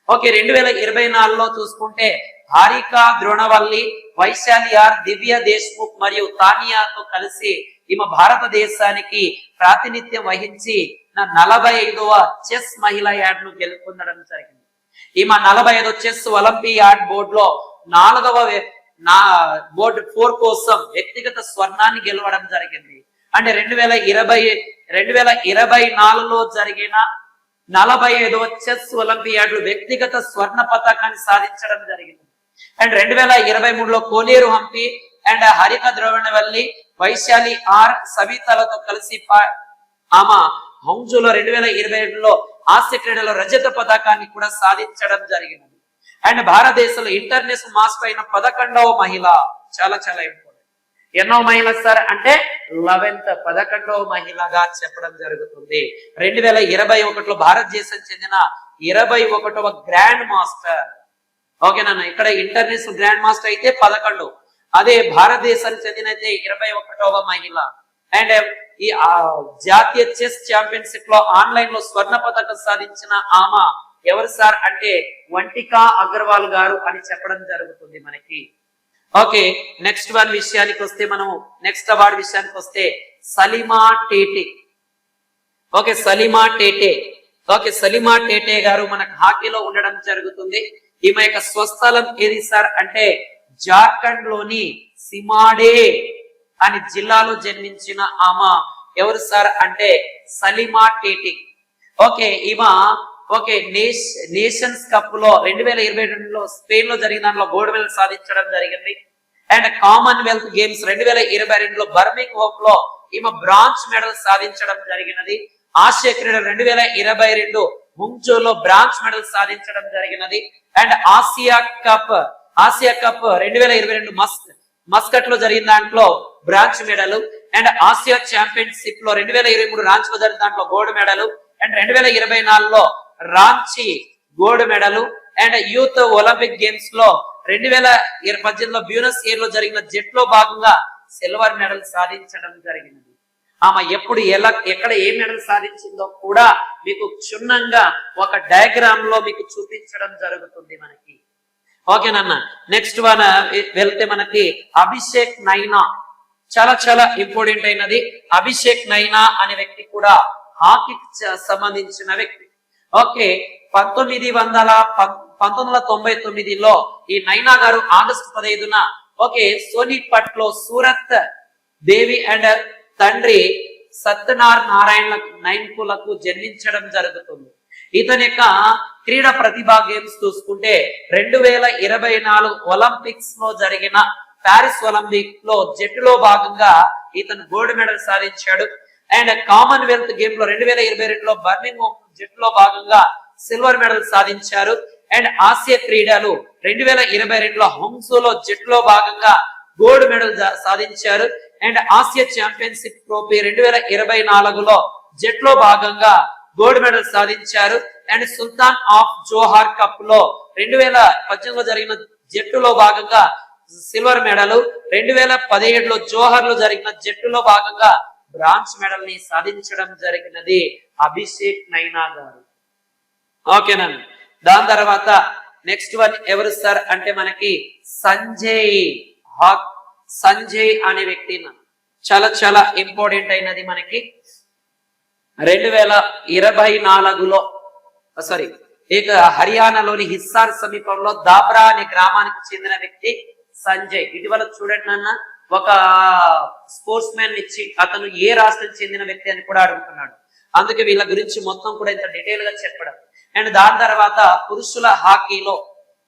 ఓకే, 2024లో చూసుకుంటే హారికా ద్రోణవల్లి, వైశాలి ఆర్, దివ్య దేశ్ముఖ్ మరియు తానియాతో కలిసి ఈమె భారతదేశానికి ప్రాతినిధ్యం వహించి 45వ చెస్ మహిళా యాడ్ ను గెలుపొందడం జరిగింది. ఈమె 45వ చెస్ ఒలింపియాడ్ బోర్డు లో 4వ బోర్డు 4 కోసం వ్యక్తిగత స్వర్ణాన్ని గెలవడం జరిగింది. అంటే 2024లో జరిగిన 45వ చెస్ ఒలింపియాడ్ వ్యక్తిగత స్వర్ణ పతాకాన్ని సాధించడం జరిగింది. అండ్ 2023లో కోనేరు హంపి అండ్ హరిక ద్రోణవల్లి, వైశాలి ఆర్, సవితలతో కలిసి ఆమె హౌంజులో 2027లో ఆసియా క్రీడలో రజత పతాకాన్ని కూడా సాధించడం జరిగినది. అండ్ భారతదేశంలో ఇంటర్నేషనల్ మాస్టర్ అయిన 11వ మహిళ. చాలా చాలా ఇంపార్టెంట్. ఎన్నో మహిళ సార్ అంటే 11వ మహిళగా చెప్పడం జరుగుతుంది. 2021లో భారతదేశం చెందిన 21వ గ్రాండ్ మాస్టర్. ఓకేనా, ఇక్కడ ఇంటర్నేషనల్ గ్రాండ్ మాస్టర్ అయితే 11, అదే భారతదేశానికి చెందిన అయితే 21వ మహిళ. అండ్ ఈ జాతీయ చెస్ ఛాంపియన్షిప్ లో ఆన్లైన్ లో స్వర్ణ పతకం సాధించిన ఆమె ఎవరు సార్ అంటే వంటికా అగర్వాల్ గారు అని చెప్పడం జరుగుతుంది మనకి. ఓకే, నెక్స్ట్ వన్ విషయానికి వస్తే మనము నెక్స్ట్ అవార్డు విషయానికి వస్తే సలీమా టేటే. ఓకే, సలీమా టేటే. ఓకే, సలీమా టేటే గారు మనకు హాకీలో ఉండడం జరుగుతుంది. ఈమె యొక్క స్వస్థలం ఏది సార్ అంటే జార్ఖండ్ లోని సిమాడే అని జిల్లాలో జన్మించిన ఆమె ఎవరు సార్ అంటే సలీమా టేటే. ఓకే, ఈమె ఓకే నేషన్స్ కప్ లో 2022లో స్పెయిన్ లో జరిగిన దాంట్లో గోల్డ్ మెడల్ సాధించడం జరిగింది. అండ్ కామన్వెల్త్ గేమ్స్ 2022లో బర్మింగ్హామ్ లో ఈమె బ్రాంజ్ మెడల్ సాధించడం జరిగినది. ఆసియా క్రీడలు 2022 ముంగ్జోలో బ్రాంజ్ మెడల్ సాధించడం జరిగినది. అండ్ ఆసియా కప్ 2022 మస్కట్ లో జరిగిన దాంట్లో bronze medal. And Asia championship లో 2023 రాంచీ లో జరిగిన దాంట్లో గోల్డ్ మెడల్. అండ్ 2024లో Ranchi gold medal. And youth Olympic games లో 2018లో బ్యూనస్ ఎయిర్ లో జరిగిన జెట్ లో భాగంగా సిల్వర్ మెడల్ సాధించడం జరిగినది. ఆమె ఎప్పుడు ఎక్కడ ఏ మెడల్ సాధించిందో కూడా మీకు క్షుణ్ణంగా ఒక డయాగ్రామ్ లో మీకు చూపించడం జరుగుతుంది మనకి. ఓకేనన్న, నెక్స్ట్ వన్ వెళ్తే మనకి అభిషేక్ నైనా. చాలా చాలా ఇంపార్టెంట్ అయినది. అభిషేక్ నైనా అనే వ్యక్తి కూడా హాకీకి సంబంధించిన వ్యక్తి. ఓకే, 1999లో ఈ నైనా గారు ఆగస్టు 15న ఓకే సోనిపట్ లో సూరత్ దేవి అండ్ తండ్రి సత్యనారాయణ నైన్కులకు జన్మించడం జరుగుతుంది. ఇతని యొక్క క్రీడా ప్రతిభా గేమ్స్ చూసుకుంటే 2024 ఒలింపిక్స్ లో జరిగిన ప్యారిస్ ఒలింపిక్ లో జట్టులో భాగంగా ఇతను గోల్డ్ మెడల్ సాధించాడు. అండ్ కామన్వెల్త్ గేమ్ లో 2022లో బర్మింగ్హామ్ జట్టులో భాగంగా సిల్వర్ మెడల్ సాధించారు. అండ్ ఆసియా క్రీడలు 2022లో హోంగ్జోలో జట్టులో భాగంగా గోల్డ్ మెడల్ సాధించారు. అండ్ ఆసియా ఛాంపియన్షిప్ ట్రోఫీ 2024లో జట్లో భాగంగా గోల్డ్ మెడల్ సాధించారు. And Sultan of Johor cup లో 2018లో జరిగిన జట్టులో భాగంగా సిల్వర్ మెడల్. 2017లో జోహర్ లో జరిగిన జట్టులో భాగంగా బ్రాంజ్ మెడల్ ని సాధించడం జరిగినది అభిషేక్ నైనా గారు. ఓకేనా, దాని తర్వాత నెక్స్ట్ వన్ ఎవరు సార్ అంటే మనకి సంజయ్ అనే వ్యక్తి చాలా చాలా ఇంపార్టెంట్ అయినది మనకి. 2024లో ఇక హర్యానాలోని హిస్సార్ సమీపంలో దాబ్రా అనే గ్రామానికి చెందిన వ్యక్తి సంజయ్. ఇటీవల చూడండి నాన్న, ఒక స్పోర్ట్స్ మ్యాన్ ఇచ్చి అతను ఏ రాష్ట్రం చెందిన వ్యక్తి అని కూడా అడుగుతున్నాడు. అందుకే వీళ్ళ గురించి మొత్తం కూడా ఇంత డీటెయిల్ గా చెప్పడం. అండ్ దాని తర్వాత పురుషుల హాకీలో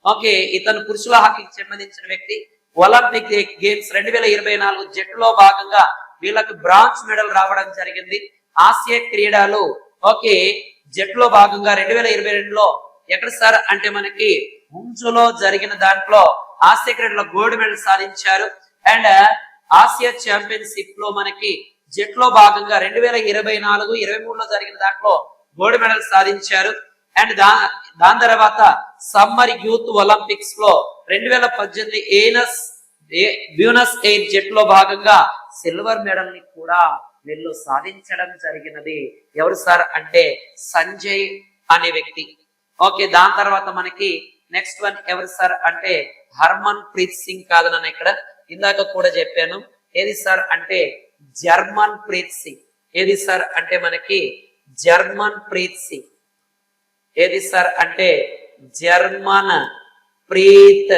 ఓకే ఇతను పురుషుల హాకీకి సంబంధించిన వ్యక్తి. ఒలింపిక్ గేమ్స్ 2024 జట్టులో భాగంగా వీళ్ళకి బ్రాంజ్ మెడల్ రావడం జరిగింది. ఆసియా క్రీడలు ఓకే జట్టులో భాగంగా 2022లో ఎక్కడ సార్ అంటే మనకి ముంజులో జరిగిన దాంట్లో ఆసియా క్రీడలో గోల్డ్ మెడల్ సాధించారు. అండ్ ఆసియా ఛాంపియన్షిప్ లో మనకి జట్టులో భాగంగా 2024-23లో జరిగిన దాంట్లో గోల్డ్ మెడల్ సాధించారు. అండ్ దాని తర్వాత సమ్మర్ యూత్ ఒలింపిక్స్ లో 2018 బ్యూనస్ ఎయిర్ జట్టులో భాగంగా సిల్వర్ మెడల్ ని కూడా వీళ్ళు సాధించడం జరిగినది. ఎవరు సార్ అంటే సంజయ్ అనే వ్యక్తి. ఓకే, దాని తర్వాత మనకి నెక్స్ట్ వన్ ఎవరు సార్ అంటే హర్మన్ ప్రీత్ సింగ్. కాదు నన్ను ఇక్కడ ఇందాక కూడా చెప్పాను. ఏది సార్ అంటే జర్మన్ ప్రీత్ సింగ్. ఏది సార్ అంటే మనకి జర్మన్ ప్రీత్ సింగ్. ఏది సార్ అంటే జర్మన్ ప్రీత్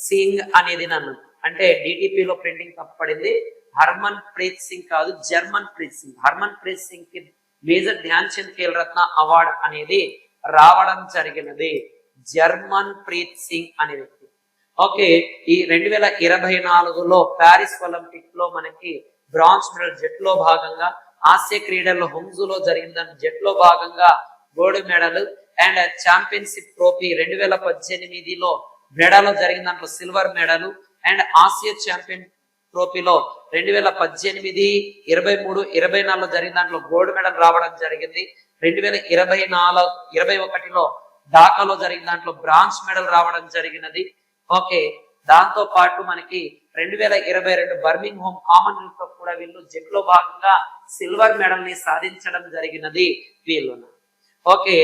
సింగ్ అనేది నన్ను అంటే డిటిపిలో ప్రింటింగ్ తప్పబడింది. హర్మన్ ప్రీత్ సింగ్ కాదు, జర్మన్ ప్రీత్ సింగ్. హర్మన్ ప్రీత్ సింగ్ కి మేజర్ ధ్యాన్ చంద్ ఖేల్ రత్న అవార్డు అనేది రావడం జరిగినది. జర్మన్ ప్రీత్ సింగ్ అనే వ్యక్తి. ఓకే, ఈ 2024లో ప్యారిస్ ఒలింపిక్ లో మనకి బ్రాంజ్ మెడల్ జట్టులో భాగంగా, ఆసియా క్రీడల్లో హోంగ్జోలో జరిగిన జట్టులో భాగంగా gold medal. And championship trophy 2018లో బ్రెడాలో జరిగిన దాంట్లో silver medal. And Asia champion ట్రోఫీలో 2018, 23, 24లో జరిగిన దాంట్లో గోల్డ్ మెడల్ రావడం జరిగింది. 2021లో ఢాకాలో జరిగిన దాంట్లో బ్రాంజ్ మెడల్ రావడం జరిగినది. ఓకే, దాంతో పాటు మనకి 2022 బర్మింగ్హామ్ కామన్వెల్త్ లో కూడా వీళ్ళు జట్టులో భాగంగా సిల్వర్ మెడల్ ని సాధించడం జరిగినది వీళ్ళు. ఓకే,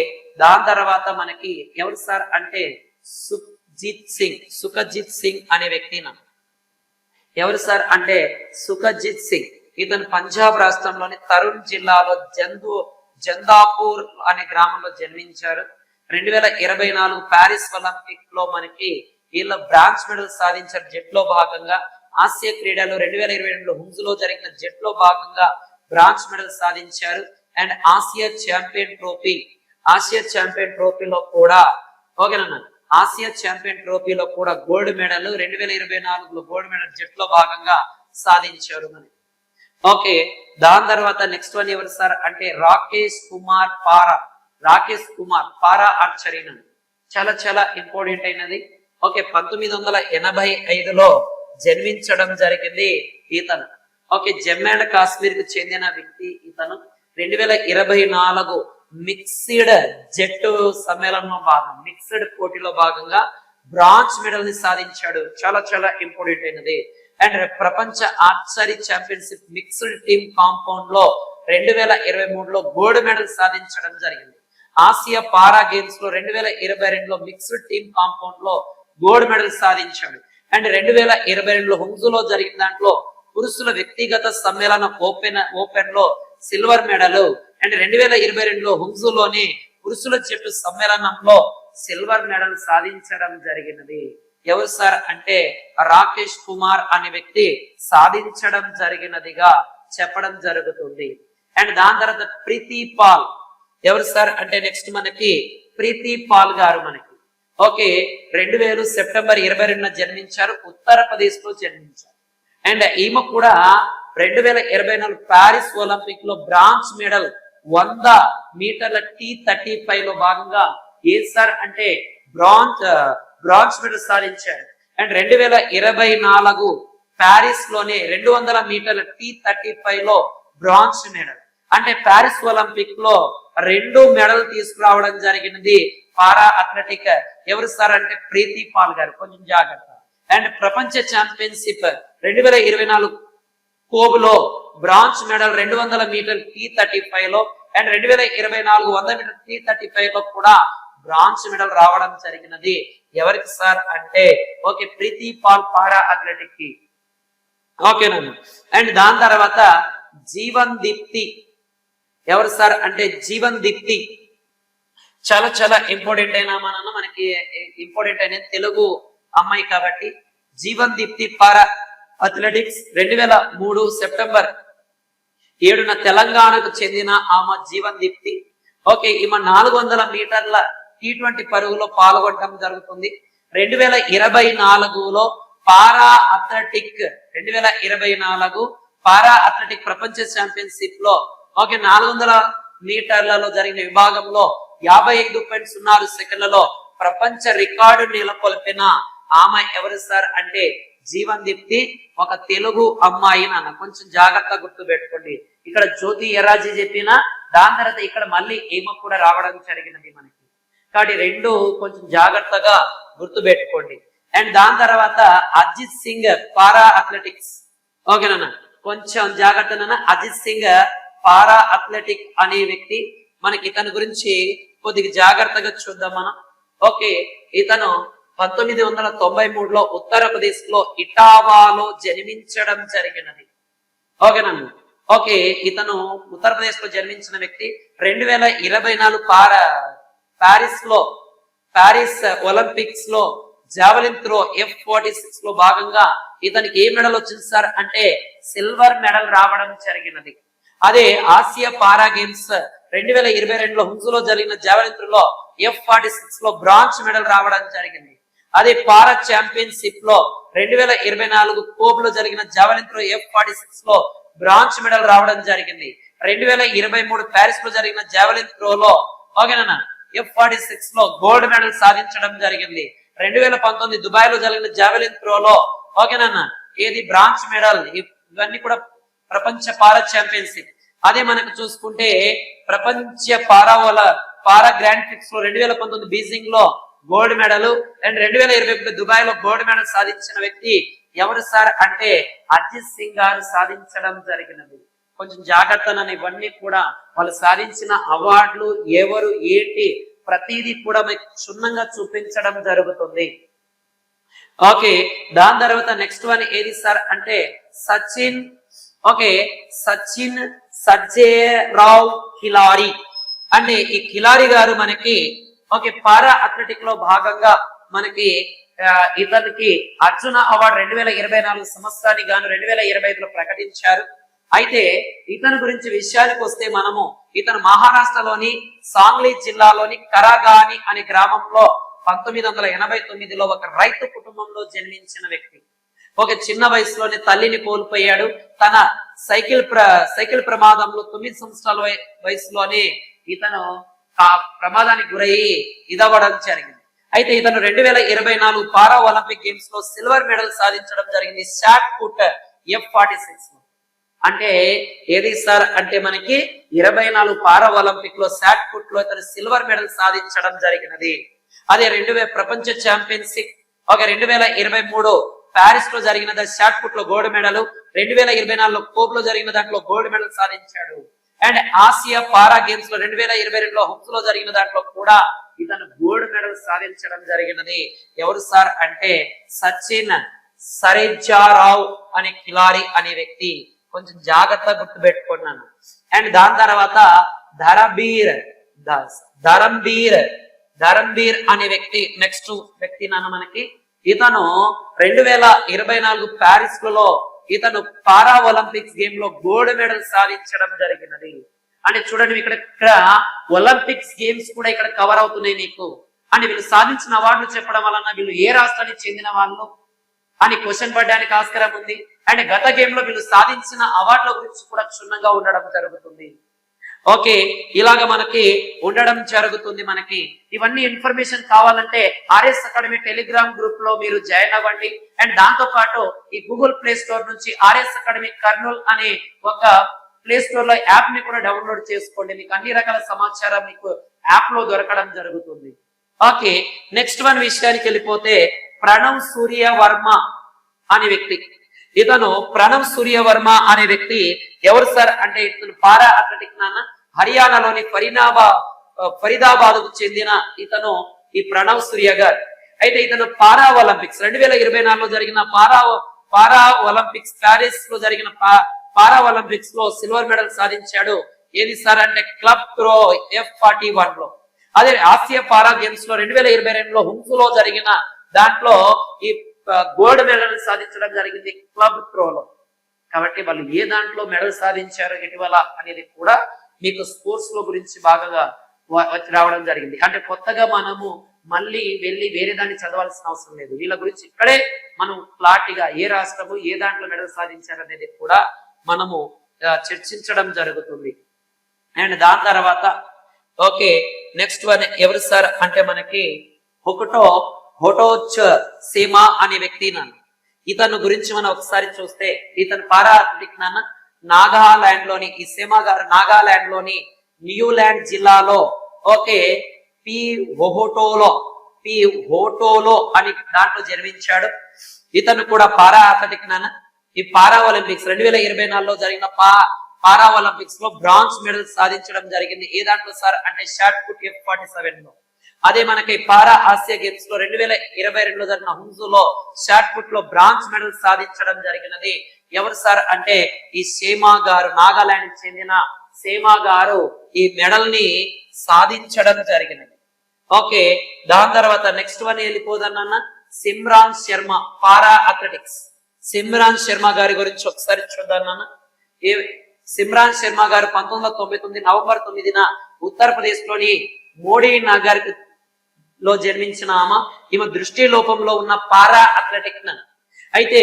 దాని తర్వాత మనకి ఎవరు సార్ అంటే సుఖజిత్ సింగ్ అనే వ్యక్తి. ఎవరు సార్ అంటే సుఖజిత్ సింగ్. ఇతను పంజాబ్ రాష్ట్రంలోని తరుణ్ జిల్లాలో జందాపూర్ అనే గ్రామంలో జన్మించారు. 2024 ప్యారిస్ ఒలింపిక్ లో మనకి వీళ్ళ బ్రాంజ్ మెడల్ సాధించారు జట్లో భాగంగా. ఆసియా క్రీడలు 2022 హుంజులో జరిగిన జట్లో భాగంగా బ్రాంజ్ మెడల్ సాధించారు. అండ్ ఆసియా ఛాంపియన్ ట్రోఫీలో కూడా ఓకేనా, ఆసియా ఛాంపియన్ ట్రోఫీలో కూడా గోల్డ్ మెడల్ 2024లో గోల్డ్ మెడల్ జట్లో భాగంగా సాధించారు మనకి. ఓకే, దాని తర్వాత నెక్స్ట్ వన్ ఎవరు సార్ అంటే రాకేష్ కుమార్ పారా ఆర్చరీ. చాలా చాలా ఇంపార్టెంట్ అయినది. ఓకే, 1985లో జన్మించడం జరిగింది ఇతను. ఓకే, జమ్మూ అండ్ కాశ్మీర్ కు చెందిన వ్యక్తి ఇతను. 2024 మిక్స్డ్ జట్టు సమ్మేళనంలో మిక్స్డ్ పోటీలో భాగంగా బ్రాంజ్ మెడల్ ని సాధించాడు. చాలా చాలా ఇంపార్టెంట్ అయినది. అండ్ ప్రపంచ archery championship mixed team compound లో 2023లో గోల్డ్ మెడల్ సాధించడం జరిగింది. ఆసియా పారా గేమ్స్ లో 2022లో మిక్స్డ్ టీమ్ కాంపౌండ్ లో గోల్డ్ మెడల్ సాధించాడు. అండ్ 2022లో హుంజులో జరిగిన దాంట్లో పురుషుల వ్యక్తిగత సమ్మేళనం ఓపెన్ లో సిల్వర్ మెడల్. అండ్ 2022లో హుంజులోని పురుషుల జట్టు సమ్మేళనంలో సిల్వర్ మెడల్ సాధించడం జరిగినది. ఎవరు సార్ అంటే రాకేష్ కుమార్ అనే వ్యక్తి సాధించడం జరిగినదిగా చెప్పడం జరుగుతుంది. అండ్ దాని తర్వాత ప్రీతి పాల్. ఎవరు సార్ అంటే నెక్స్ట్ మనకి ప్రీతి పాల్ గారు మనకి. ఓకే, 2000 సెప్టెంబర్ 22న జన్మించారు. ఉత్తరప్రదేశ్ లో జన్మించారు. అండ్ ఈమె కూడా 2024 ప్యారిస్ ఒలింపిక్ లో బ్రాంజ్ మెడల్ 100 మీటర్ల T35 లో భాగంగా ఏది సార్ అంటే బ్రాంజ్ మెడల్ సాధించారు. అండ్ 2024 ప్యారిస్ లోనే 200 మీటర్ల T35 లో బ్రాంజ్ మెడల్. అంటే ప్యారిస్ ఒలింపిక్ లో 2 మెడల్ తీసుకురావడం జరిగినది పారా అథ్లెటిక్. ఎవరు సార్ అంటే ప్రీతి పాల్ గారు. కొంచెం జాగ్రత్త. అండ్ ప్రపంచ ఛాంపియన్షిప్ 2024 కోబులో బ్రాంజ్ మెడల్ 200 మీటర్ T35 లో. అండ్ 2024 100 మీటర్ T35 లో కూడా బ్రాంజ్ మెడల్ రావడం జరిగినది. ఎవరికి సార్ అంటే ఓకే ప్రీతి పాల్ పారా అథ్లెటిక్ కి. ఓకేనండి. అండ్ దాని తర్వాత జీవన్ దీప్తి. ఎవరు సార్ అంటే జీవన్ దీప్తి. చాలా చాలా ఇంపార్టెంట్ అయినా మనకి ఇంపార్టెంట్ అయిన తెలుగు అమ్మాయి కాబట్టి Jeevan Deepthi para athletics 2003 September 7న తెలంగాణకు చెందిన ఆమె జీవన్ దీప్తి. ఓకే, ఈమె 400 మీటర్ల T20 పరుగులో పాల్గొనడం జరుగుతుంది. 2024లో పారా అథ్లెటిక్ ప్రపంచ ఛాంపియన్షిప్ లో ఓకే 400 మీటర్లలో జరిగిన విభాగంలో 55.06 సెకండ్లలో ప్రపంచ రికార్డు నెలకొల్పిన ఆమె ఎవరు సార్ అంటే జీవన్ దీప్తి. ఒక తెలుగు అమ్మాయి నాన్న. కొంచెం జాగ్రత్తగా గుర్తు పెట్టుకోండి. ఇక్కడ జ్యోతి ఎరాజీ చెప్పిన దాని తర్వాత ఇక్కడ మళ్ళీ ఈమె కూడా రావడం జరిగినది మనకి. కాబట్టి రెండు కొంచెం జాగ్రత్తగా గుర్తు పెట్టుకోండి. అండ్ దాని తర్వాత అజిత్ సింగ్ పారా అథ్లెటిక్స్. ఓకేనా, కొంచెం జాగ్రత్త. అజిత్ సింగ్ పారా అథ్లెటిక్ అనే వ్యక్తి మనకి. ఇతని గురించి కొద్దిగా జాగ్రత్తగా చూద్దాం మనం. ఓకే, ఇతను 1993లో ఉత్తరప్రదేశ్ లో ఇటావాలో జన్మించడం జరిగినది. ఓకేనా. ఓకే, ఇతను ఉత్తరప్రదేశ్ లో జన్మించిన వ్యక్తి. 2024 ప్యారిస్ ఒలింపిక్స్ లో జావెలిన్ త్రో F46 లో భాగంగా ఇతనికి ఏ మెడల్ వచ్చింది సార్ అంటే సిల్వర్ మెడల్ రావడం జరిగినది. అదే ఆసియా పారా గేమ్స్ 2022లో హుంజులో జరిగిన జావెలిన్ త్రోలో F46 లో బ్రాంజ్ మెడల్ రావడం జరిగింది. అదే పారా ఛాంపియన్షిప్ లో 2024 కోబ్ లో జరిగిన జావెలిన్ త్రో F46 లో బ్రాంజ్ మెడల్ రావడం జరిగింది. 2023 ప్యారిస్ లో జరిగిన జావెలిన్ త్రోలో ఓకేనా F46 లో గోల్డ్ మెడల్ సాధించడం జరిగింది. 2019 దుబాయ్ లో జరిగిన జావెలిన్ త్రోలో ఓకేనా ఏది బ్రాంజ్ మెడల్. ఇవన్నీ కూడా ప్రపంచ పారా ఛాంపియన్షిప్. అదే మనకు చూసుకుంటే ప్రపంచ పారా గ్రాండ్ ప్రిక్స్ లో 2019 బీజింగ్ లో గోల్డ్ మెడల్ అండ్ 2021 దుబాయ్ లో గోల్డ్ మెడల్ సాధించిన వ్యక్తి ఎవరు సార్ అంటే అజిత్ సింగ్ గారు సాధించడం జరిగినది. కొంచెం జాగ్రత్తగా ఇవన్నీ కూడా వాళ్ళు సాధించిన అవార్డులు ఎవరు ఏంటి ప్రతిదీ కూడా మీకు క్షుణ్ణంగా చూపించడం జరుగుతుంది. ఓకే, దాని తర్వాత నెక్స్ట్ వన్ ఏది సార్ అంటే సచిన్. ఓకే, సచిన్ సర్జేరావ్ కిలారి. అంటే ఈ కిలారి గారు మనకి ఓకే పారా అథ్లెటిక్ లో భాగంగా మనకి ఇతనికి అర్జున అవార్డు 2024 సంవత్సరానికి గాను 2025లో ప్రకటించారు. అయితే ఇతని గురించి విషయానికి వస్తే మనము ఇతను మహారాష్ట్రలోని సాంగ్లీ జిల్లాలోని కరాగాని అనే గ్రామంలో 1989లో ఒక రైతు కుటుంబంలో జన్మించిన వ్యక్తి. ఒక చిన్న వయసులోనే తల్లిని కోల్పోయాడు. తన సైకిల్ ప్రమాదంలో 9 సంవత్సరాల వయసులోనే ఇతను ఆ ప్రమాదానికి గురయ్యి ఇదవ్వడం జరిగింది. అయితే ఇతను 2024 పారా ఒలింపిక్ గేమ్స్ లో సిల్వర్ మెడల్ సాధించడం జరిగింది షాట్ పుట్ F46 లో. అంటే ఏది సార్ అంటే మనకి 24 పారా ఒలింపిక్ లో షాట్ పుట్ లో ఇతను సిల్వర్ మెడల్ సాధించడం జరిగినది. అదే ప్రపంచ ఛాంపియన్షిప్ 2023 ప్యారిస్ లో జరిగిన షాట్ పుట్ లో గోల్డ్ మెడల్, 2024లో కోప్ లో జరిగిన దాంట్లో గోల్డ్ మెడల్ సాధించాడు. అండ్ ఆసియా పారా గేమ్స్ లో 2022లో హుమ్స్ లో జరిగిన దాంట్లో కూడా ఇతను గోల్డ్ మెడల్ సాధించడం జరిగినది. ఎవరు సార్ అంటే సచిన్ సర్జేరావ్ అనే కిలారి అనే వ్యక్తి. కొంచెం జాగ్రత్తగా గుర్తు పెట్టుకున్నాను. అండ్ దాని తర్వాత ధరంబీర్ అనే వ్యక్తి నెక్స్ట్ వ్యక్తి మనకి. ఇతను 2024 ప్యారిస్ లో ఇతను పారా ఒలింపిక్స్ గేమ్ లో గోల్డ్ మెడల్ సాధించడం జరిగినది. అంటే చూడండి ఇక్కడ ఒలింపిక్స్ గేమ్స్ కూడా ఇక్కడ కవర్ అవుతున్నాయి మీకు. అని వీళ్ళు సాధించిన అవార్డులు చెప్పడం వలన వీళ్ళు ఏ రాష్ట్రానికి చెందిన వాళ్ళు అని క్వశ్చన్ పడడానికి ఆస్కారం ఉంది. అండ్ గత గేమ్ లో వీళ్ళు సాధించిన అవార్డుల గురించి కూడా క్షుణ్ణంగా ఉండడం జరుగుతుంది. ఓకే, ఇలాగ మనకి ఉండడం జరుగుతుంది. మనకి ఇవన్నీ ఇన్ఫర్మేషన్ కావాలంటే ఆర్ఎస్ అకాడమీ టెలిగ్రామ్ గ్రూప్ లో మీరు జాయిన్ అవ్వండి. అండ్ దాంతో పాటు ఈ గూగుల్ ప్లే స్టోర్ నుంచి ఆర్ఎస్ అకాడమీ కర్నూల్ అనే ఒక ప్లే స్టోర్ లో యాప్ ని కూడా డౌన్లోడ్ చేసుకోండి. మీకు అన్ని రకాల సమాచారం మీకు యాప్ లో దొరకడం జరుగుతుంది. ఓకే, నెక్స్ట్ వన్ విషయానికి వెళ్ళిపోతే ప్రణవ్ సూర్యవర్మ అనే వ్యక్తి. ఇతను ప్రణవ్ సూర్యవర్మ అనే వ్యక్తి ఎవరు సార్ అంటే ఇతను పారా అథ్లెటిక్ హర్యానాలోని ఫరీదాబాద్ కు చెందిన ఇతను ఈ ప్రణవ్ సూర్య గారు. అయితే ఇతను పారా ఒలింపిక్స్ 2024లో జరిగిన పారా ఒలింపిక్స్ ప్యారిస్ లో జరిగిన పారా ఒలింపిక్స్ లో సిల్వర్ మెడల్ సాధించాడు. ఏది సార్ అంటే క్లబ్ త్రో F41 లో. అదే ఆసియా పారా గేమ్స్ లో 2022లో హుమ్స్ లో జరిగిన దాంట్లో ఈ గోల్డ్ మెడల్ సాధించడం జరిగింది క్లబ్ త్రోలో. కాబట్టి వాళ్ళు ఏ దాంట్లో మెడల్ సాధించారు ఇటీవల అనేది కూడా మీకు స్పోర్ట్స్ లో గురించి బాగా రావడం జరిగింది. అంటే కొత్తగా మనము మళ్ళీ వెళ్ళి వేరే దాన్ని చదవాల్సిన అవసరం లేదు. వీళ్ళ గురించి ఇక్కడే మనం క్లారిటీగా ఏ రాష్ట్రము ఏ దాంట్లో మెడల్ సాధించారు అనేది కూడా మనము చర్చించడం జరుగుతుంది. అండ్ దాని తర్వాత ఓకే నెక్స్ట్ వన్ ఎవరు సార్ అంటే మనకి హోటోచ్ సీమా అనే వ్యక్తి ఇతను గురించి మనం ఒకసారి చూస్తే ఇతను పారా అథ్లెటిక్ నాగాలాండ్ లోని ఈ సీమా గారు నాగాలాండ్ లోని న్యూలాండ్ జిల్లాలో ఓకే పి హోటోలో అని దాంట్లో జన్మించాడు. ఇతను కూడా పారా అథ్లెటిక్ ఈ పారా ఒలింపిక్స్ 2024లో జరిగిన పారా ఒలింపిక్స్ లో బ్రాంజ్ మెడల్ సాధించడం జరిగింది. ఏ దాంట్లో సార్ అంటే షాట్ పుట్ F47 లో. అదే మనకి పారా ఆసియా గేమ్స్ లో 2022లో జరిగిన హుమ్స్ లో షాట్ పుట్ లో బ్రాంజ్ మెడల్ సాధించడం జరిగినది. ఎవరు సార్ అంటే ఈ సేమా గారు, నాగాలాండ్ చెందిన సేమా గారు ఈ మెడల్ ని సాధించడం జరిగినది. ఓకే, దాని తర్వాత నెక్స్ట్ వన్ వెళ్ళిపోదన్న సిమ్రాన్ శర్మ పారా అథ్లెటిక్స్. సిమ్రాన్ శర్మ గారి గురించి ఒకసారి చూద్దాం. సిమ్రాన్ శర్మ గారు 1999 నవంబర్ 9న ఉత్తరప్రదేశ్ లోని మోడీ నగర్ లో జన్మించిన ఈమె దృష్టి లోపంలో ఉన్న పారా అథ్లెటిక్. అయితే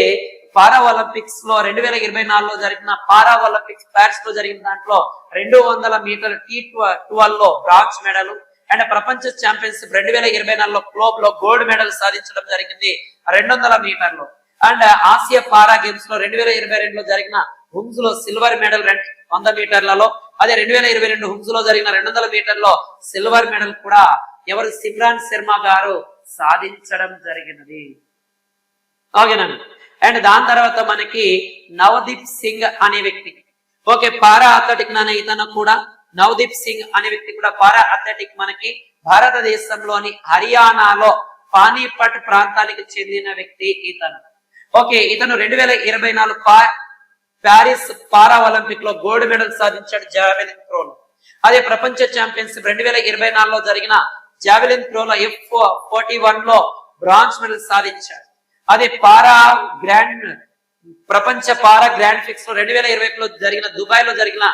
పారా ఒలింపిక్స్ లో 2024లో జరిగిన పారా ఒలింపిక్స్ ప్యారిస్ లో జరిగిన దాంట్లో 200 మీటర్ T12 లో బ్రాంజ్ మెడల్ అండ్ ప్రపంచ ఛాంపియన్షిప్ 2024లో క్లోబ్ లో గోల్డ్ మెడల్ సాధించడం జరిగింది 200 మీటర్లు. అండ్ ఆసియా పారా గేమ్స్ లో 2022లో జరిగిన హుమ్స్ లో సిల్వర్ మెడల్ 100 మీటర్లలో. అదే 2022 హుమ్స్ లో జరిగిన 200 మీటర్లో సిల్వర్ మెడల్ కూడా ఎవరు సిమ్రాన్ శర్మ గారు సాధించడం జరిగినది. ఓకేనండి. అండ్ దాని తర్వాత మనకి నవదీప్ సింగ్ అనే వ్యక్తి ఓకే పారా అథ్లెటిక్ ఇతను కూడా నవదీప్ సింగ్ అనే వ్యక్తి కూడా పారా అథ్లెటిక్ మనకి భారతదేశంలోని హర్యానాలో పానీపట్ ప్రాంతానికి చెందిన వ్యక్తి ఇతను. ఓకే, ఇతను 2024 ప్యారిస్ పారా ఒలింపిక్ లో గోల్డ్ మెడల్ సాధించాడు జావెలిన్ త్రోలో. అదే ప్రపంచ ఛాంపియన్షిప్ 2024లో జరిగిన జావెలిన్ త్రోలో F41 లో బ్రాంజ్ మెడల్ సాధించాడు. అదే ప్రపంచ పారా గ్రాండ్ ఫిక్స్ లో 2020లో జరిగిన దుబాయ్ లో జరిగిన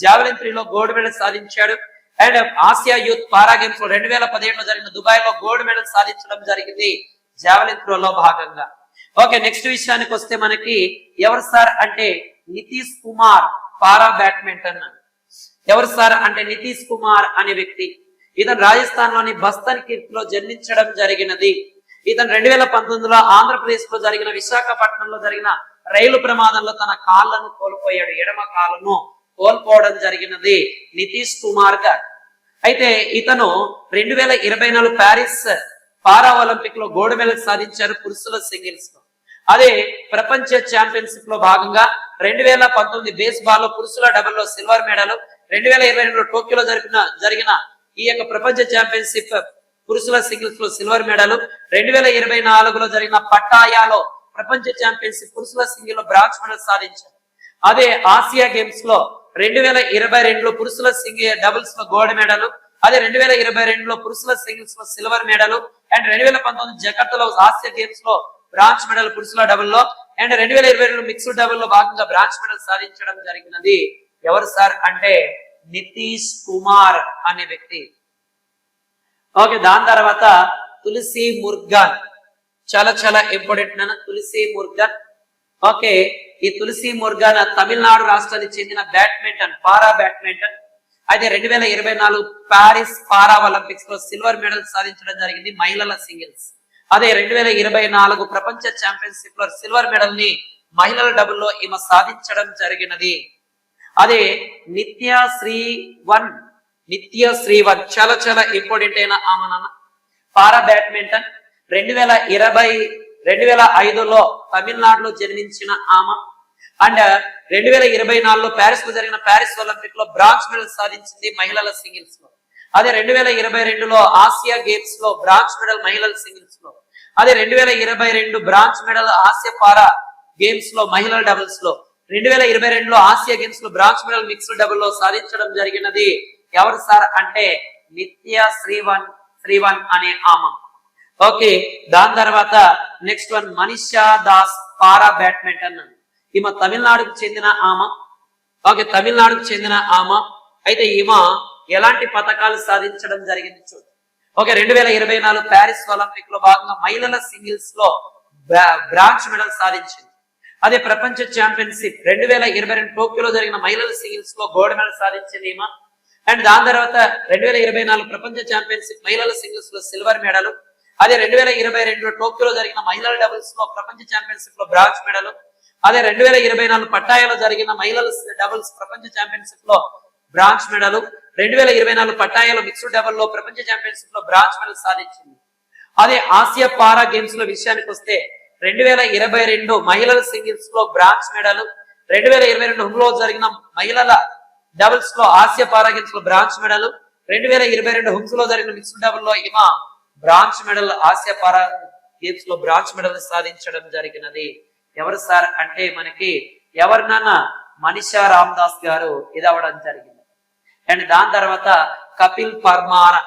జావెలిన్ త్రోలో గోల్డ్ మెడల్ సాధించాడు. And Asia youth para games లో 2017లో జరిగిన దుబాయ్ లో గోల్డ్ మెడల్ సాధించడం జరిగింది జావెలిన్ త్రోలో భాగంగా. ఓకే, నెక్స్ట్ విషయానికి వస్తే మనకి ఎవరు సార్ అంటే నితీష్ కుమార్ పారా బ్యాడ్మింటన్. ఎవరు సార్ అంటే నితీష్ కుమార్ అనే వ్యక్తి. ఇతను రాజస్థాన్ లోని బస్తన్ కిర్క్ లో జన్మించడం జరిగినది. ఇతను 2019లో ఆంధ్రప్రదేశ్ లో జరిగిన విశాఖపట్నంలో జరిగిన రైలు ప్రమాదంలో తన కాళ్ళను కోల్పోయాడు, ఎడమ కాళ్ళను కోల్పోవడం జరిగినది నితీష్ కుమార్ గారు. అయితే ఇతను 2024 ప్యారిస్ పారా ఒలింపిక్ లో గోల్డ్ మెడల్ సాధించారు పురుషుల సింగిల్స్ లో. అదే ప్రపంచ ఛాంపియన్షిప్ లో భాగంగా 2019 బేస్బాల్ లో పురుషుల డబుల్ లో సిల్వర్ మెడల్, 2022లో టోక్యోలో జరిగిన ఈ యొక్క ప్రపంచ ఛాంపియన్షిప్ పురుషుల సింగిల్స్ లో సిల్వర్ మెడల్, 2024లో జరిగిన పట్టాయాలో ప్రపంచ ఛాంపియన్షిప్ పురుషుల సింగిల్ లో బ్రాంజ్ మెడల్ సాధించారు. అదే ఆసియా గేమ్స్ లో 2022లో పురుషుల సింగిల్ డబుల్స్ లో గోల్డ్ మెడల్, అదే 2022లో పురుషుల సింగిల్స్ లో సిల్వర్ మెడల్, అండ్ 2019 జకర్తాలో ఆసియా గేమ్స్ లో బ్రాంజ్ మెడల్ పురుషుల డబుల్ లో, అండ్ 2022 మిక్స్డ్ డబుల్ లో భాగంగా బ్రాంజ్ మెడల్ సాధించడం జరిగినది ఎవరు సార్ అంటే నితీష్ కుమార్ అనే వ్యక్తి. ఓకే, దాని తర్వాత తులసి ముర్గన్, చాలా చాలా ఇంపార్టెంట్ నాన్న తులసి ముర్గన్. ఓకే, ఈ తులసి ముర్గన్ తమిళనాడు రాష్ట్రానికి చెందిన బ్యాడ్మింటన్ పారా బ్యాడ్మింటన్. అయితే 2024 ప్యారిస్ పారా ఒలింపిక్స్ లో సిల్వర్ మెడల్ సాధించడం జరిగింది మహిళల సింగిల్స్. అదే 2024 ప్రపంచ ఛాంపియన్షిప్ లో సిల్వర్ మెడల్ ని మహిళల డబుల్ లో ఈమె సాధించడం జరిగినది. అదే నిత్య శ్రీవన్ చాలా చాలా ఇంపార్టెంట్ అయిన ఆమె నాన్న పారా బ్యాడ్మింటన్. 2005లో తమిళనాడులో జన్మించిన ఆమె. అండ్ 2024లో ప్యారిస్ లో జరిగిన ప్యారిస్ ఒలింపిక్ లో బ్రాంజ్ మెడల్ సాధించింది మహిళల సింగిల్స్ లో. అదే 2022లో ఆసియా గేమ్స్ లో బ్రాంజ్ మెడల్ మహిళల సింగిల్స్ లో. అదే 2022 bronze medal Asia para games లో మహిళల డబుల్స్ లో. 2022లో ఆసియా గేమ్స్ లో బ్రాంజ్ మెడల్ మిక్స్డ్ డబుల్ లో సాధించడం జరిగినది ఎవరు సార్ అంటే నిత్య శ్రీవన్ అనే ఆమె. ఓకే, దాని తర్వాత నెక్స్ట్ వన్ మనీషా దాస్ పారా బ్యాడ్మింటన్. ఈమె తమిళనాడుకు చెందిన ఆమె. ఓకే, తమిళనాడుకు చెందిన ఆమె. అయితే ఈమె ఎలాంటి పథకాలు సాధించడం జరిగింది చూడు. ఓకే, 2024 ప్యారిస్ ఒలింపిక్ లో భాగంగా మహిళల సింగిల్స్ లో బ్రాంజ్ మెడల్ సాధించింది. అదే ప్రపంచ ఛాంపియన్షిప్ 2022 టోక్యోలో జరిగిన మహిళల సింగిల్స్ లో గోల్డ్ మెడల్ సాధించింది ఈమె. అండ్ దాని తర్వాత 2024 ప్రపంచ ఛాంపియన్షిప్ మహిళల సింగిల్స్ లో సిల్వర్ మెడల్. అదే 2022 టోక్యోలో జరిగిన మహిళల డబుల్స్ లో ప్రపంచ ఛాంపియన్షిప్ లో బ్రాంజ్ మెడల్. అదే 2024 పట్టాయాలో జరిగిన మహిళల డబుల్స్ ప్రపంచ ఛాంపియన్షిప్ లో బ్రాంజ్ మెడల్. 2024 పట్టాయాలో మిక్స్డ్ డబుల్ లో ప్రపంచ ఛాంపియన్షిప్ లో బ్రాంజ్ మెడల్ సాధించింది. అదే ఆసియా పారా గేమ్స్ లో విషయానికి వస్తే 2022 మహిళల సింగిల్స్ లో బ్రాంజ్ మెడల్. 2022 హుంలో జరిగిన మహిళల డబుల్స్ లో ఆసియా పారా గేమ్స్ లో బ్రాంజ్ మెడల్. 2022 హుమ్స్ లో జరిగిన మిక్స్డ్ డబుల్ లో ఈమె bronze medal Asia para games లో బ్రాంజ్ మెడల్ సాధించడం జరిగినది. ఎవరు సార్ అంటే మనకి ఎవరినన్నా మనీషా రామదాస్ గారు ఇది అవ్వడం జరిగింది. అండ్ దాని తర్వాత కపిల్ పర్మారా.